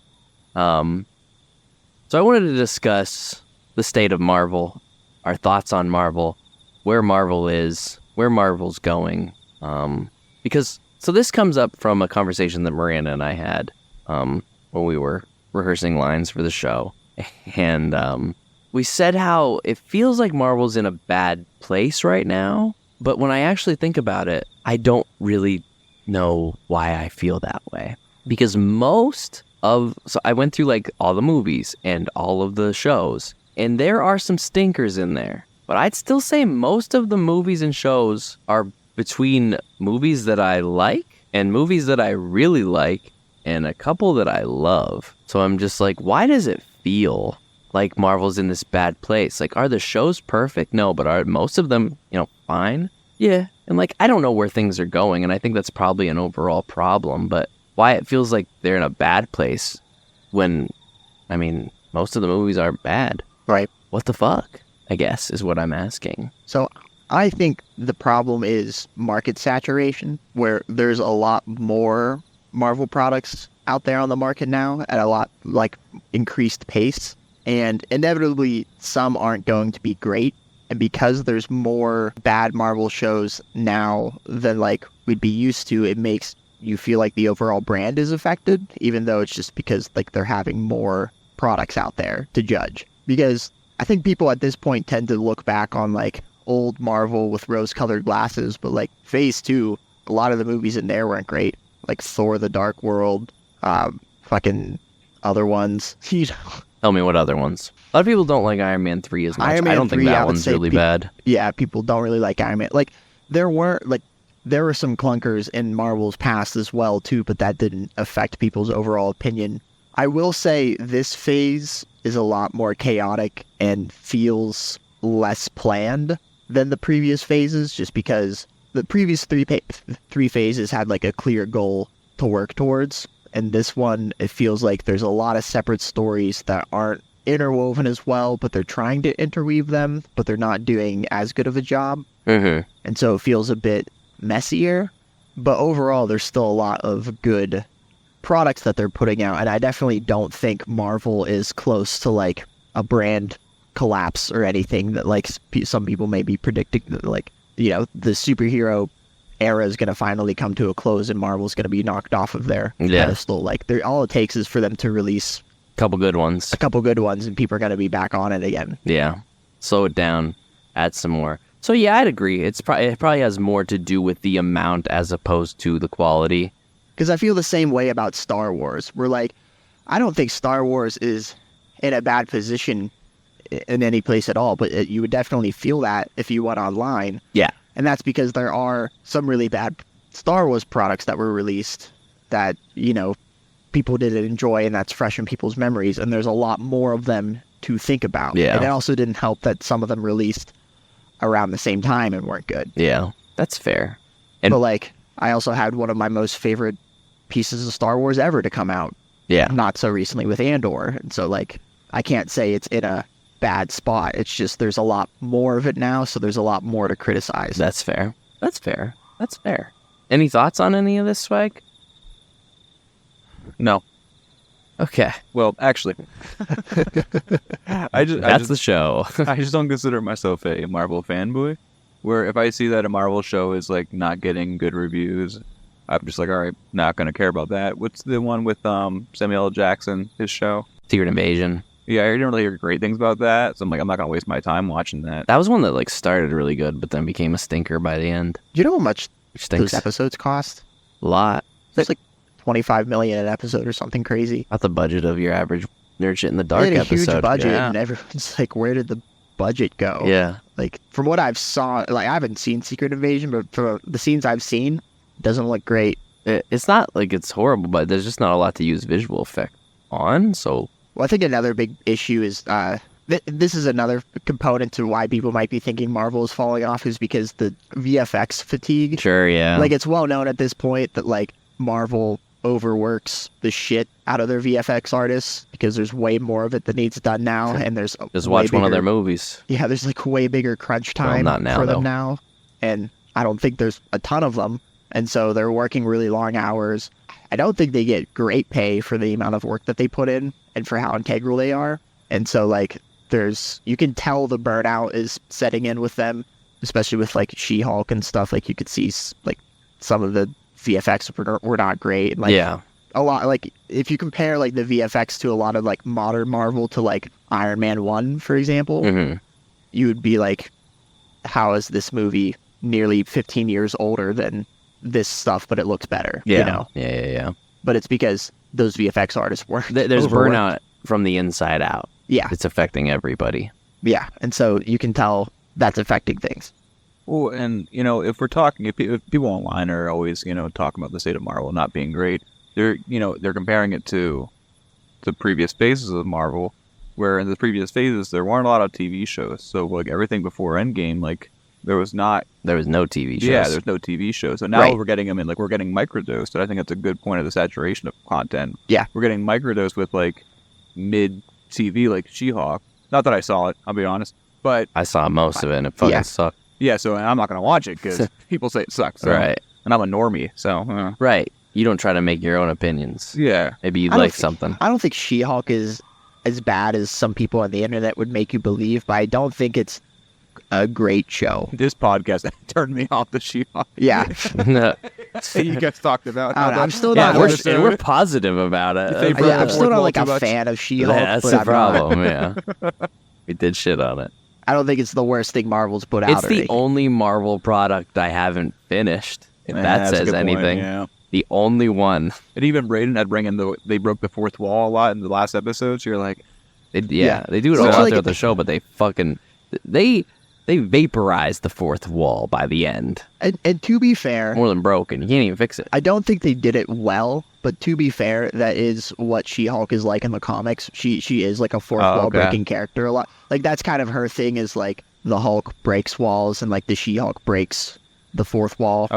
So I wanted to discuss the state of Marvel, our thoughts on Marvel, where Marvel is, where Marvel's going. Because so this comes up from a conversation that Miranda and I had when we were rehearsing lines for the show, and we said how it feels like Marvel's in a bad place right now. But when I actually think about it, I don't really know why I feel that way. Because so I went through like all the movies and all of the shows, and there are some stinkers in there. But I'd still say most of the movies and shows are between movies that I like and movies that I really like and a couple that I love. So I'm just like, why does it feel like Marvel's in this bad place. Like, are the shows perfect? No, but are most of them, fine? Yeah. And like, I don't know where things are going, and I think that's probably an overall problem, but why it feels like they're in a bad place when, I mean, most of the movies are bad. Right. What the fuck, I guess, is what I'm asking. So I think the problem is market saturation, where there's a lot more Marvel products out there on the market now at a lot like increased pace. And inevitably, some aren't going to be great. And because there's more bad Marvel shows now than like we'd be used to, it makes you feel like the overall brand is affected, even though it's just because like they're having more products out there to judge. Because I think people at this point tend to look back on like old Marvel with rose-colored glasses, but like Phase 2, a lot of the movies in there weren't great. Like Thor: The Dark World, fucking other ones. You know, Tell me what other ones. A lot of people don't like Iron Man 3 as much. Iron Man I don't 3, think I that would one's say really bad. Yeah, people don't really like Iron Man. Like there were some clunkers in Marvel's past as well too, but that didn't affect people's overall opinion. I will say this phase is a lot more chaotic and feels less planned than the previous phases, just because the previous three phases had like a clear goal to work towards. And this one, it feels like there's a lot of separate stories that aren't interwoven as well, but they're trying to interweave them, but they're not doing as good of a job. Mm-hmm. And so it feels a bit messier. But overall, there's still a lot of good products that they're putting out. And I definitely don't think Marvel is close to like a brand collapse or anything that like some people may be predicting that like, the superhero era is going to finally come to a close and Marvel's going to be knocked off of their pedestal. Like all it takes is for them to release Couple good ones. a couple good ones and people are going to be back on it again. Yeah. Slow it down. Add some more. So yeah, I'd agree. It probably has more to do with the amount as opposed to the quality. Because I feel the same way about Star Wars. We're like, I don't think Star Wars is in a bad position in any place at all, but you would definitely feel that if you went online. Yeah. And that's because there are some really bad Star Wars products that were released that, people didn't enjoy, and that's fresh in people's memories. And there's a lot more of them to think about. Yeah. And it also didn't help that some of them released around the same time and weren't good. Yeah. That's fair. And But like, I also had one of my most favorite pieces of Star Wars ever to come out. yeah. Not so recently with Andor. And so like, I can't say it's in a bad spot. It's just there's a lot more of it now, so there's a lot more to criticize. That's fair. That's fair. That's fair. Any thoughts on any of this, Swag? no. Okay. Well, actually, That's the show. I just don't consider myself a Marvel fanboy. Where if I see that a Marvel show is like not getting good reviews, I'm just like, all right, not gonna care about that. What's the one with Samuel L. Jackson, his show? Secret Invasion. Yeah, I didn't really hear great things about that, so I'm like, I'm not gonna waste my time watching that. That was one that like started really good, but then became a stinker by the end. Do you know how much Which those stinks episodes cost? a lot. It's like $25 million an episode or something crazy. Not the budget of your average Nerd Shit in the Dark They had a episode. huge budget, Yeah. and everyone's like, where did the budget go? Yeah. Like, from what I've saw, like, I haven't seen Secret Invasion, but from the scenes I've seen, it doesn't look great. It's not like it's horrible, but there's just not a lot to use visual effect on, so... Well, I think another big issue is, this is another component to why people might be thinking Marvel is falling off, is because the VFX fatigue. Sure, yeah. Like, it's well known at this point that, like, Marvel overworks the shit out of their VFX artists because there's way more of it that needs done now, and there's Just way watch one of bigger- their movies. Yeah, there's like way bigger crunch time not now, for them though. now, and I don't think there's a ton of them, and so they're working really long hours. I don't think they get great pay for the amount of work that they put in and for how integral they are, and so like you can tell the burnout is setting in with them, especially with like She-Hulk and stuff. Like you could see like some of the VFX were not great. Like, yeah. a lot, like if you compare like the VFX to a lot of like modern Marvel to like Iron Man 1, for example, Mm-hmm. you would be like, how is this movie nearly 15 years older than this stuff, but it looks better? Yeah. You know? Yeah. But it's because those VFX artists were There's overworked. burnout from the inside out. Yeah. It's affecting everybody. Yeah. And so you can tell that's affecting things. Oh, and if we're talking, if people online are always talking about the state of Marvel not being great, they're comparing it to the previous phases of Marvel, where in the previous phases there weren't a lot of TV shows. So like everything before Endgame, like there was no TV shows. Yeah, there's no TV shows. So now we're getting them in, like we're getting microdosed. And I think that's a good point of the saturation of content. Yeah. We're getting microdosed with like mid TV, like She-Hulk. Not that I saw it, I'll be honest. But I saw most of it and it fucking sucked. Yeah, so I'm not going to watch it because people say it sucks. So, right. And I'm a normie, so. Right. You don't try to make your own opinions. Yeah. Maybe you like something. I don't think She-Hulk is as bad as some people on the internet would make you believe, but I don't think it's a great show. This podcast turned me off the She-Hulk. Yeah. You guys talked about how I'm still not. We're positive about it. I'm still not like a fan of She-Hulk. Yeah, that's the problem. Yeah. We did shit on it. I don't think it's the worst thing Marvel's put out. It's the only Marvel product I haven't finished, if that says anything. Yeah. The only one. And even Braden had bring in they broke the fourth wall a lot in the last episode, so you're like... They do it a lot throughout the show, but they vaporized the fourth wall by the end. And to be fair... More than broken. You can't even fix it. I don't think they did it well, but to be fair, that is what She-Hulk is like in the comics. She is like a fourth wall breaking character a lot. Like, that's kind of her thing, is like the Hulk breaks walls and like the She-Hulk breaks the fourth wall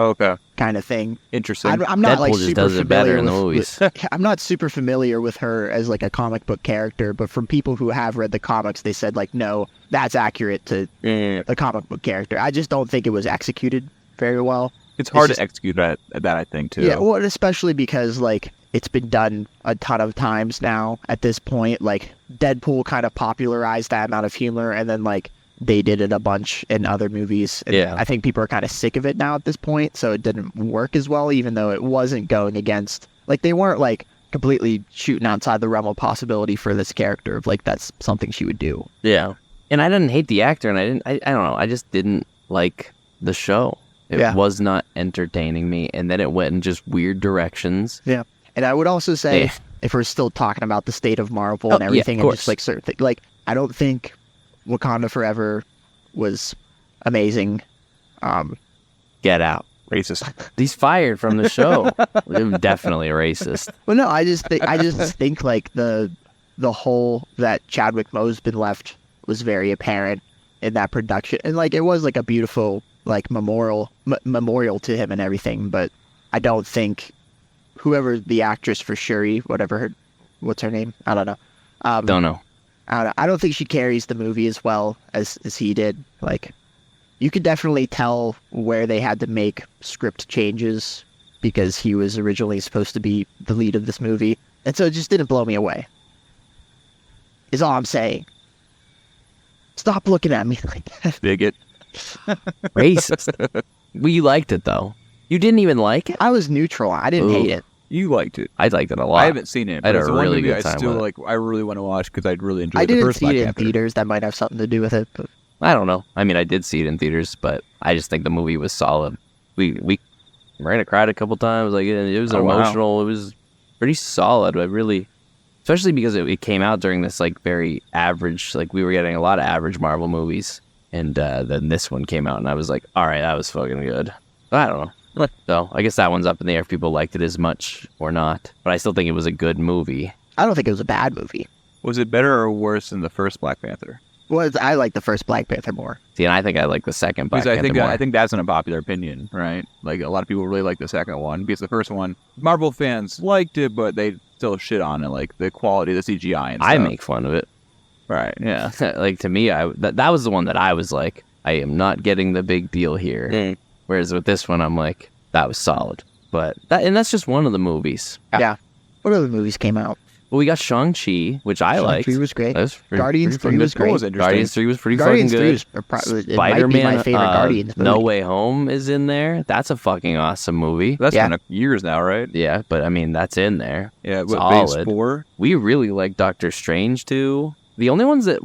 kind of thing. Interesting. I'm not Deadpool like just super does it better in the familiar movies. I'm not super familiar with her as like a comic book character, but from people who have read the comics, they said like, no, that's accurate to the comic book character. I just don't think it was executed very well. It's hard to execute that, I think, too. Yeah, well, especially because like it's been done a ton of times now at this point. Like Deadpool kind of popularized that amount of humor, and then like they did it a bunch in other movies. And I think people are kind of sick of it now at this point, so it didn't work as well, even though it wasn't going against... Like, they weren't, like, completely shooting outside the realm of possibility for this character of, like, that's something she would do. Yeah. And I didn't hate the actor, and I don't know, I just didn't like the show. It was not entertaining me, and then it went in just weird directions. Yeah. And I would also say, if we're still talking about the state of Marvel and everything, and just, like, certain things, like, I don't think Wakanda Forever was amazing. Get out. Racist. He's fired from the show. Definitely a racist. Well, no, I just think like the hole that Chadwick Boseman been left was very apparent in that production, and like it was like a beautiful like memorial to him and everything. But I don't think whoever the actress for Shuri, what's her name? I don't know. Don't know. I don't think she carries the movie as well as he did. Like, you could definitely tell where they had to make script changes because he was originally supposed to be the lead of this movie. And so it just didn't blow me away. Is all I'm saying. Stop looking at me like that. Bigot. Racist. Well, you liked it, though. You didn't even like it? I was neutral. I didn't hate it. You liked it. I liked it a lot. I haven't seen it. I had a really good time with it. I really want to watch because I'd really enjoyed I the first didn't see it in Panther. theaters. That might have something to do with it. But I don't know. I mean, I did see it in theaters, but I just think the movie was solid. Miranda cried a couple times. Like it was emotional. Wow. It was pretty solid. I really, especially because it came out during this like very average. Like we were getting a lot of average Marvel movies, and then this one came out, and I was like, all right, that was fucking good. I don't know. So I guess that one's up in the air if people liked it as much or not. But I still think it was a good movie. I don't think it was a bad movie. Was it better or worse than the first Black Panther? Well, I like the first Black Panther more. See, and I think I like the second Black Panther more. I think that's an unpopular opinion, right? Like a lot of people really like the second one because the first one, Marvel fans liked it, but they still shit on it, like the quality, the CGI, and stuff. I make fun of it. Right? Yeah. Like to me, that was the one that I was like, I am not getting the big deal here. Whereas with this one, I'm like, that was solid. But that's just one of the movies. Yeah. What other movies came out? Well, we got Shang-Chi, which I liked. Shang-Chi was great. Guardians 3 was great. Guardians 3 was pretty fucking good. Spider-Man, Spider-Man, might be my favorite Guardians movie. No Way Home is in there. That's a fucking awesome movie. That's been years now, right? Yeah, but I mean, that's in there. Yeah, solid. Phase 4. We really like Doctor Strange, too. The only ones that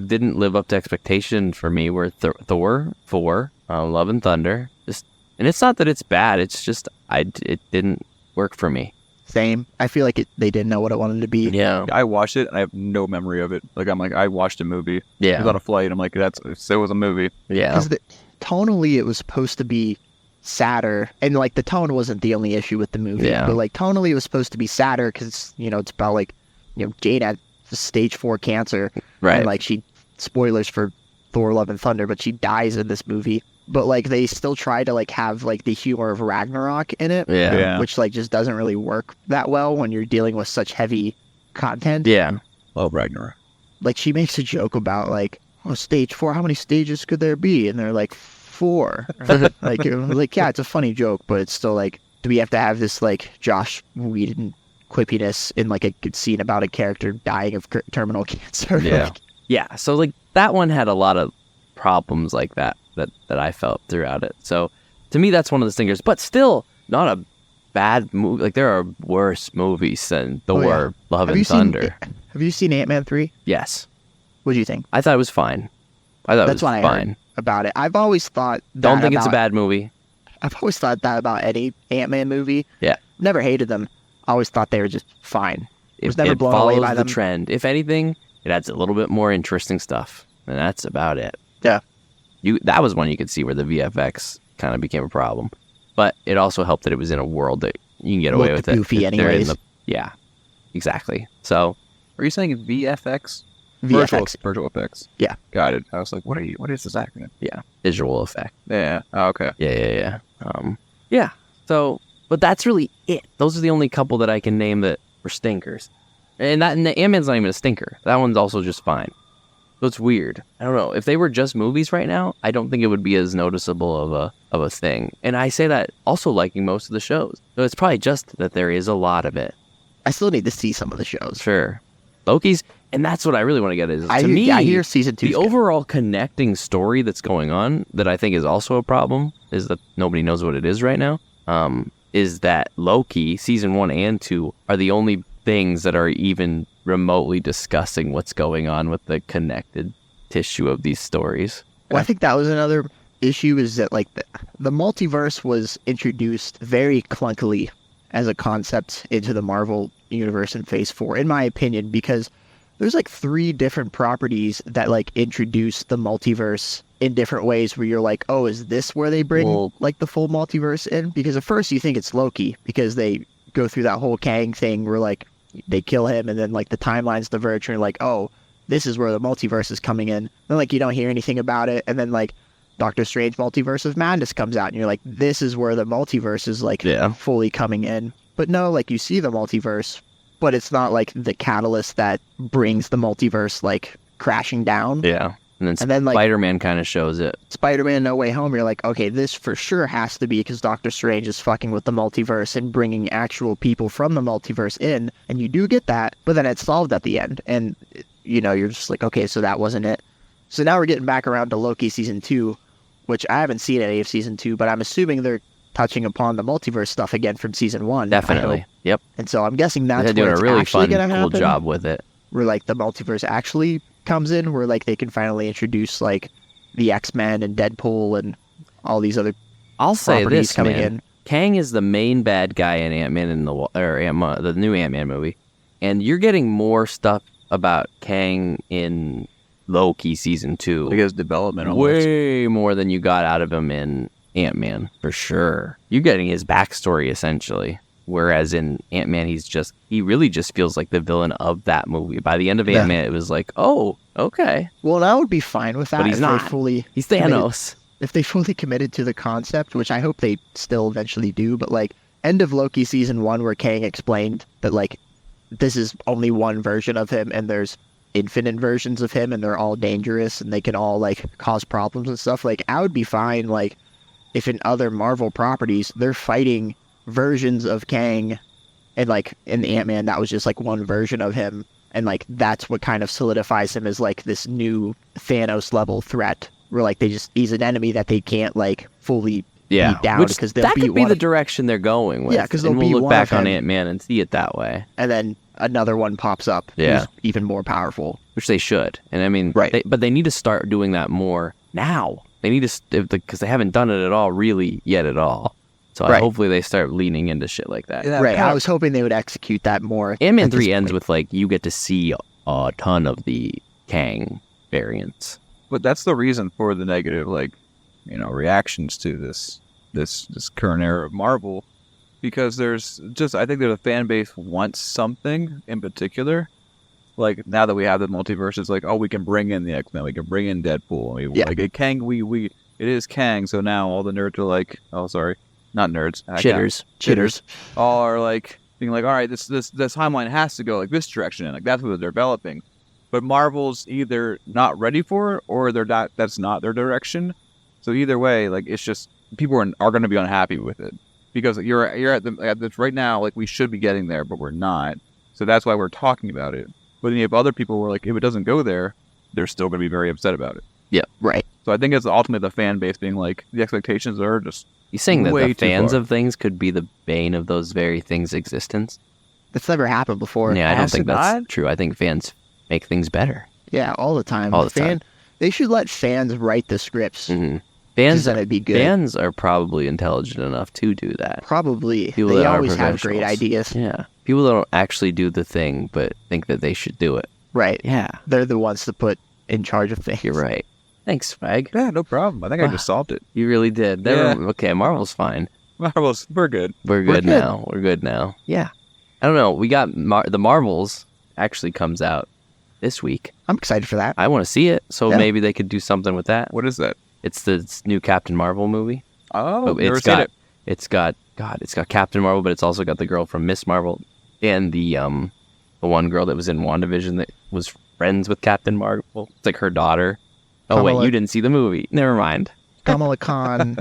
didn't live up to expectation for me were Thor 4, Love and Thunder. And it's not that it's bad. It's just it didn't work for me. Same. I feel like they didn't know what it wanted to be. Yeah. I watched it and I have no memory of it. Like I'm like I watched a movie. Yeah. I was on a flight. I'm like it was a movie. Yeah. Because tonally it was supposed to be sadder, and like the tone wasn't the only issue with the movie. Yeah. But like tonally it was supposed to be sadder because it's about like Jane had stage 4 cancer. Right. And like spoilers for Thor: Love and Thunder, but she dies in this movie. But like they still try to like have like the humor of Ragnarok in it, Yeah. which like just doesn't really work that well when you're dealing with such heavy content. Yeah. Love Ragnarok. Like she makes a joke about like, oh, stage 4, how many stages could there be? And they're like 4. like yeah, it's a funny joke, but it's still like, do we have to have this like Josh Whedon quippiness in like a good scene about a character dying of terminal cancer? Yeah. Yeah. So like that one had a lot of problems like that I felt throughout it. So to me, that's one of the stingers, but still not a bad movie. Like there are worse movies than Thor: Love and Thunder. Have you seen Ant-Man 3? Yes. What do you think? I thought it was fine. I thought That's it was what I fine. heard about it. I've always thought that Don't think it's a about- bad movie. I've always thought that about any Ant-Man movie. Yeah. Never hated them. I always thought they were just fine. Was never It blown away follows by the them. trend. If anything, it adds a little bit more interesting stuff, and that's about it. Yeah. That was one you could see where the VFX kind of became a problem, but it also helped that it was in a world that you can get away Looked with it. goofy If they're in anyways. yeah, exactly. So Are you saying VFX? VFX. Virtual effects. Yeah. Got it. I was like, what is this acronym? yeah, visual effect. Yeah. Oh, okay. Yeah. Yeah. So, but that's really it. Those are the only couple that I can name that were stinkers, and the Ant-Man's not even a stinker. That one's also just fine. So it's weird. I don't know. If they were just movies right now, I don't think it would be as noticeable of a thing. And I say that also liking most of the shows. So it's probably just that there is a lot of it. I still need to see some of the shows. Sure. Loki's, and that's what I really want to get is, I hear season 2. the overall connecting story that's going on that I think is also a problem is that nobody knows what it is right now. Is that Loki, season 1 and 2, are the only things that are even remotely discussing what's going on with the connected tissue of these stories. Well, I think that was another issue is that like the multiverse was introduced very clunkily as a concept into the Marvel universe in Phase 4, in my opinion, because there's like 3 different properties that like introduce the multiverse in different ways where you're like, oh, is this where they bring like the full multiverse in? Because at first you think it's Loki because they go through that whole Kang thing where like they kill him and then like the timelines diverge and you're like, oh, this is where the multiverse is coming in. Then like you don't hear anything about it, and then like Doctor Strange Multiverse of Madness comes out and you're like, this is where the multiverse is like fully coming in. But no, like you see the multiverse, but it's not like the catalyst that brings the multiverse like crashing down. Yeah. And then like Spider-Man kind of shows it. Spider-Man No Way Home, you're like, okay, this for sure has to be because Doctor Strange is fucking with the multiverse and bringing actual people from the multiverse in. And you do get that, but then it's solved at the end. And, you know, you're just like, okay, so that wasn't it. So now we're getting back around to Loki Season 2, which I haven't seen any of Season 2, but I'm assuming they're touching upon the multiverse stuff again from Season 1. Definitely. Yep. And so I'm guessing that's They're doing where a it's really actually fun, going to cool happen. job with it. Where like the multiverse actually comes in, where like they can finally introduce like the X-Men and Deadpool and all these other I'll say properties this, coming man. in. Kang is the main bad guy in Ant-Man the new Ant-Man movie, and you're getting more stuff about Kang in Loki season 2. Like his development almost. Way more than you got out of him in Ant-Man, for sure. You're getting his backstory essentially. Whereas in Ant-Man, he really just feels like the villain of that movie. By the end of Ant-Man, it was like, oh, okay. Well, and I would be fine with that. But he's if not. They fully He's Thanos. If they fully committed to the concept, which I hope they still eventually do, but like end of Loki season 1 where Kang explained that like this is only one version of him and there's infinite versions of him and they're all dangerous and they can all like cause problems and stuff. Like I would be fine like if in other Marvel properties they're fighting versions of Kang and like in the Ant-Man that was just like one version of him and like that's what kind of solidifies him as like this new Thanos level threat where like he's an enemy that they can't like fully beat down because they'll that beat could be one the direction they're going with. Yeah, because they'll and beat we'll look one back of on him, Ant-Man and see it that way. and then another one pops up who's even more powerful. Which they should. And I mean, Right. but they need to start doing that more now. They need to, because they haven't done it at all, really, yet at all. So hopefully they start leaning into shit like that. Yeah, Right, I was hoping they would execute that more. Ant-Man at this 3 ends point. with, like, you get to see a ton of the Kang variants. But that's the reason for the negative, like, reactions to this current era of Marvel, because I think that the fan base wants something in particular, like now that we have the multiverse, it's like, oh, we can bring in the X-Men, we can bring in Deadpool. Like it is Kang. So now all the nerds are like, oh, sorry, not nerds, Chitters. all are like being like, all right, this timeline has to go like this direction, and like that's what they're developing. But Marvel's either not ready for it, or that's not their direction. So either way, like it's just people are going to be unhappy with it because you're at this right now. Like we should be getting there, but we're not. So that's why we're talking about it. But then you have other people who are like, if it doesn't go there, they're still going to be very upset about it. Yeah, right. So I think it's ultimately the fan base being like, the expectations are just You saying that way the too fans far. of things could be the bane of those very things' existence? That's never happened before. Yeah, I don't Has think it that's not? true. I think fans make things better. Yeah, all the time. All the time. They should let fans write the scripts. Mm-hmm. Fans, Fans, then it'd be good. fans are probably intelligent enough to do that. Probably. People They that are always have great professionals. ideas. Yeah, people that don't actually do the thing, but think that they should do it. Right. Yeah, They're the ones to put in charge of things. you're right. Thanks, Swag. yeah, no problem. I think I just solved it. You really did. Okay, Marvel's fine. Marvel's, we're good. We're We're good good. now. We're good now. Yeah. I don't know. We got the Marvels actually comes out this week. I'm excited for that. I want to see it, so Yeah. maybe they could do something with that. What is that? It's the new Captain Marvel movie. Oh, But never seen it. it's got Captain Marvel, but it's also got the girl from Miss Marvel and the one girl that was in WandaVision that was friends with Captain Marvel. It's like her daughter. Oh wait, Kamala- you didn't see the movie. Never mind. Kamala Khan,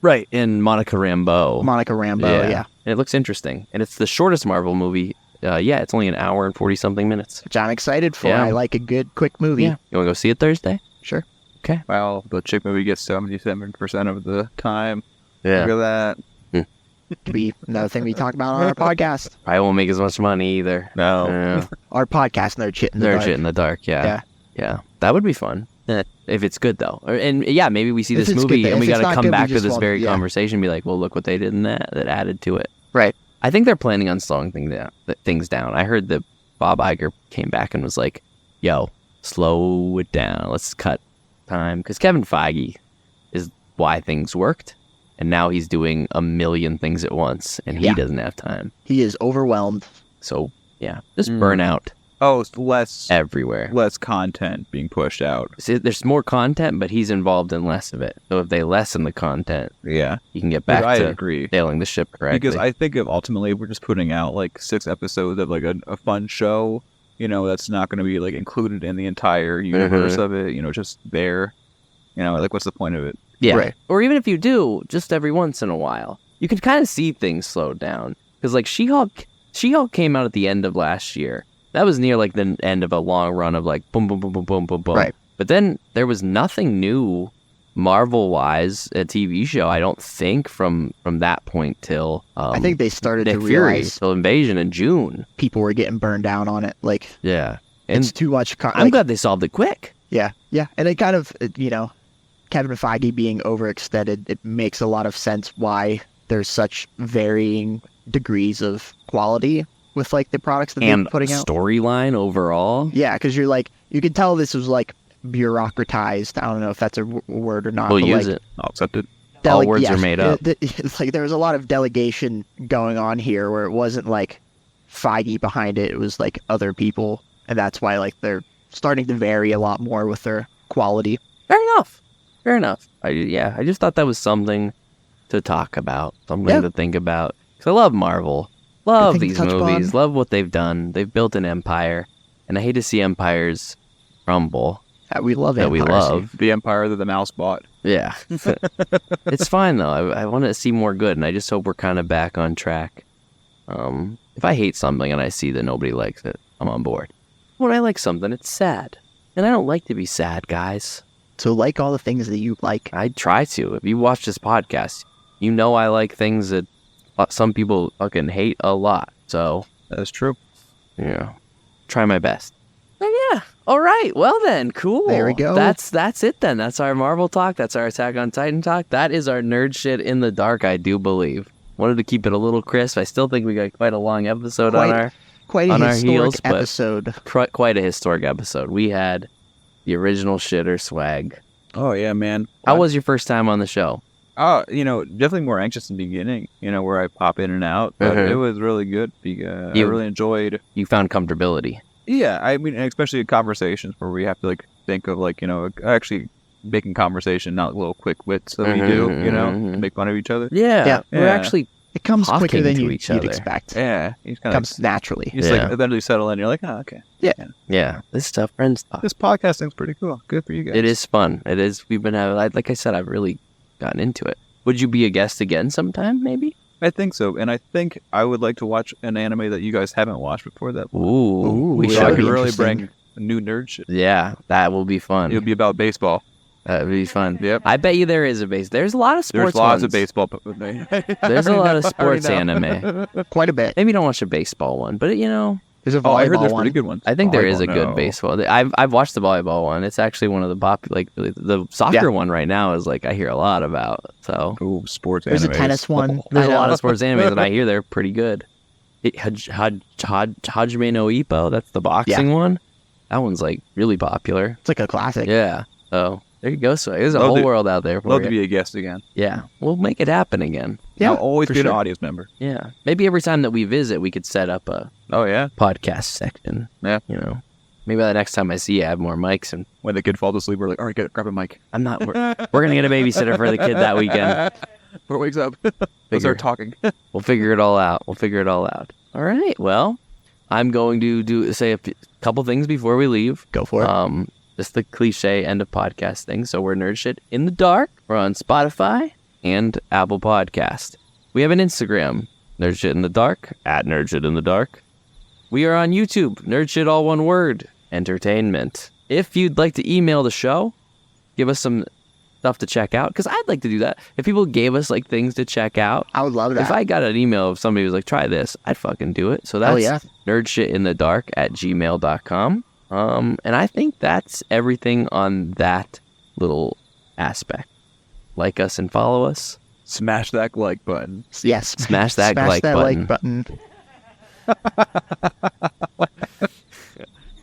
Right. And Monica Rambeau. Monica Rambeau, yeah. And it looks interesting. And it's the shortest Marvel movie. It's only an hour and 40-something minutes. Which I'm excited for. Yeah. I like a good, quick movie. Yeah. You want to go see it Thursday? Sure. Okay. Well, the chick movie gets 77% of the time. Yeah. Look at that. Could be another thing we talk about on our podcast. Probably won't make as much money either. No. Yeah. Our podcast, Nerd Shit in the Nerd Dark. shit in the dark. Yeah. Yeah. Yeah. That would be fun. If it's good though. And yeah, maybe we see If this it's movie good, and we if it's got to not come good, we back to just this won't- very yeah. conversation and be like, well, look what they did in that added to it. Right. I think they're planning on slowing things down. I heard that Bob Iger came back and was like, yo, slow it down. Let's cut time. Because Kevin Feige is why things worked. And now he's doing a million things at once and he Yeah. doesn't have time. He is overwhelmed. So yeah, just burnout Oh, it's less everywhere. content being pushed out. See, there's more content, but he's involved in less of it. So if they lessen the content, Yeah. you can get back I to agree. sailing the ship correctly. Because I think of ultimately we're just putting out like 6 episodes of like a fun show, that's not going to be like included in the entire universe of it, just there. Like what's the point of it? yeah. Right. Or even if you do, just every once in a while, you can kind of see things slow down. Because like She-Hulk came out at the end of last year. That was near like the end of a long run of like boom, boom, boom, boom, boom, boom, boom. Right. But then there was nothing new Marvel-wise, a TV show, I don't think, from that point till I think they started Nick to Fury, realize till Invasion in June. people were getting burned down on it. Like, Yeah. And it's too much. I'm glad they solved it quick. Yeah, yeah. And it kind of, Kevin Feige being overextended, it makes a lot of sense why there's such varying degrees of quality with like the products that And they're putting out. storyline overall. Yeah, because you're like, you can tell this was like bureaucratized. I don't know if that's a word or not. We'll but, use like, it. I'll accept it. All words are made up. It's like there was a lot of delegation going on here where it wasn't like Feige behind it. It was like other people. And that's why like they're starting to vary a lot more with their quality. Fair enough. I just thought that was something to talk about, something to think about. Because I love Marvel, love thing to these touch movies, upon. love what they've done. They've built an empire, and I hate to see empires crumble. That we love That we empires. love. The empire that the mouse bought. Yeah, it's fine though. I want to see more good, and I just hope we're kind of back on track. If I hate something and I see that nobody likes it, I'm on board. When I like something, it's sad, and I don't like to be sad, guys. So like all the things that you like. I try to. If you watch this podcast, you know I like things that some people fucking hate a lot. So, That's true. yeah, try my best. But yeah. All right. Well then, cool. There we go. That's it then. That's our Marvel talk. That's our Attack on Titan talk. That is our nerd shit in the dark, I do believe. Wanted to keep it a little crisp. I still think we got quite a long episode Quite a on our historic heels, but- episode. quite a historic episode. We had the original shitter Swag. Oh yeah, man. How was your first time on the show? Oh, definitely more anxious in the beginning, where I pop in and out. But Mhm. it was really good. I You- really enjoyed. You found comfortability. Yeah, I mean, and especially in conversations where we have to like think of like actually making conversation, not little quick wits that we do, to make fun of each other. Yeah. We're Yeah. actually It comes quicker talking than to you'd each other. expect. Yeah, you It kind of comes naturally. just Yeah. like eventually settle in. You're like, oh, okay, Yeah, this stuff, friends talk. this podcasting's pretty cool. Good for you guys. It is fun. It is. We've been having, like I said, I've really gotten into it. Would you be a guest again sometime, maybe? I think so, and I think I would like to watch an anime that you guys haven't watched before that. Ooh, we yeah, So I that'd should. could be really interesting. bring new nerd shit. Yeah, that will be fun. It'll be about baseball. That would be fun. Yep. I bet you there is a base. There's a lot of sports There's lots of ones. baseball. There's a lot of sports anime. Quite a bit. Maybe don't watch a baseball one, but There's a Oh, I heard volleyball there's one. pretty good ones. I think there is a Volleyball, good no. baseball. I've watched the volleyball one. It's actually one of the the soccer Yeah. one right now is like I hear a lot about. So Ooh, sports There's a animes. tennis one. there's I a lot know. of sports animes that I hear they're pretty good. Hajime no Ippo, that's the boxing one. That one's like really popular. It's like a classic. Yeah. So there you go. So there's a Love whole to- world out there for Love you. to be a guest again. Yeah, we'll make it happen again. Yeah, I'll always for be sure. an audience member. Yeah, maybe every time that we visit, we could set up a Oh yeah. podcast section. Yeah. Maybe the next time I see you, I have more mics, and When the kid falls asleep, we're like, all right, grab a mic. I'm not. We're gonna get a babysitter for the kid that weekend. Before it wakes up, let's Figure. start talking. We'll figure it all out. All right. Well, I'm going to say a couple things before we leave. Go for it. Just the cliche end of podcast thing. So we're Nerd Shit in the Dark. We're on Spotify and Apple Podcast. We have an Instagram, Nerd Shit in the Dark, at Nerd Shit in the Dark. We are on YouTube, Nerd Shit all one word, entertainment. If you'd like to email the show, give us some stuff to check out, because I'd like to do that. If people gave us like things to check out, I would love that. if I got an email of somebody who was like, try this, I'd fucking do it. So Hell that's yeah. nerdshitinthedark@gmail.com. And I think that's everything on that little aspect. Like us and follow us. Smash that like button. Yes. Smash that like button. like button.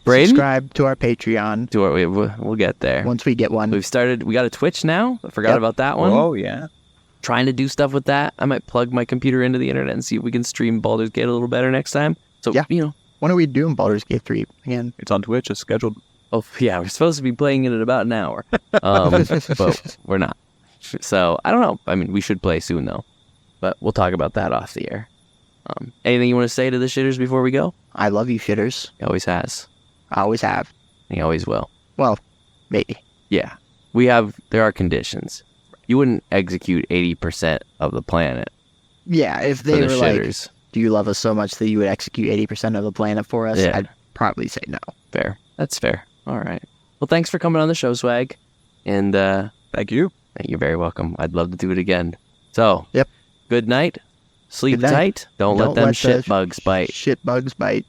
Braden? Subscribe to our Patreon We'll get there. once we get one. We got a Twitch now. I forgot Yep. about that one. Oh yeah. Trying to do stuff with that. I might plug my computer into the internet and see if we can stream Baldur's Gate a little better next time. So, Yeah. When are we doing Baldur's Gate 3 again? It's on Twitch. It's scheduled. oh, yeah, we're supposed to be playing it in about an hour. But we're not. So, I don't know. I mean, we should play soon, though. But we'll talk about that off the air. Anything you want to say to the shitters before we go? I love you, shitters. He always has. I always have. He always will. Well, maybe. Yeah. There are conditions. You wouldn't execute 80% of the planet Yeah, if for they the were like, shitters. do you love us so much that you would execute 80% of the planet for us? Yeah. I'd probably say no. Fair. That's fair. All right. Well, thanks for coming on the show, Swag. And Thank you. you're very welcome. I'd love to do it again. So, Yep. good night. Sleep Good night. tight. Don't let them the shit bugs bite. Shit bugs bite.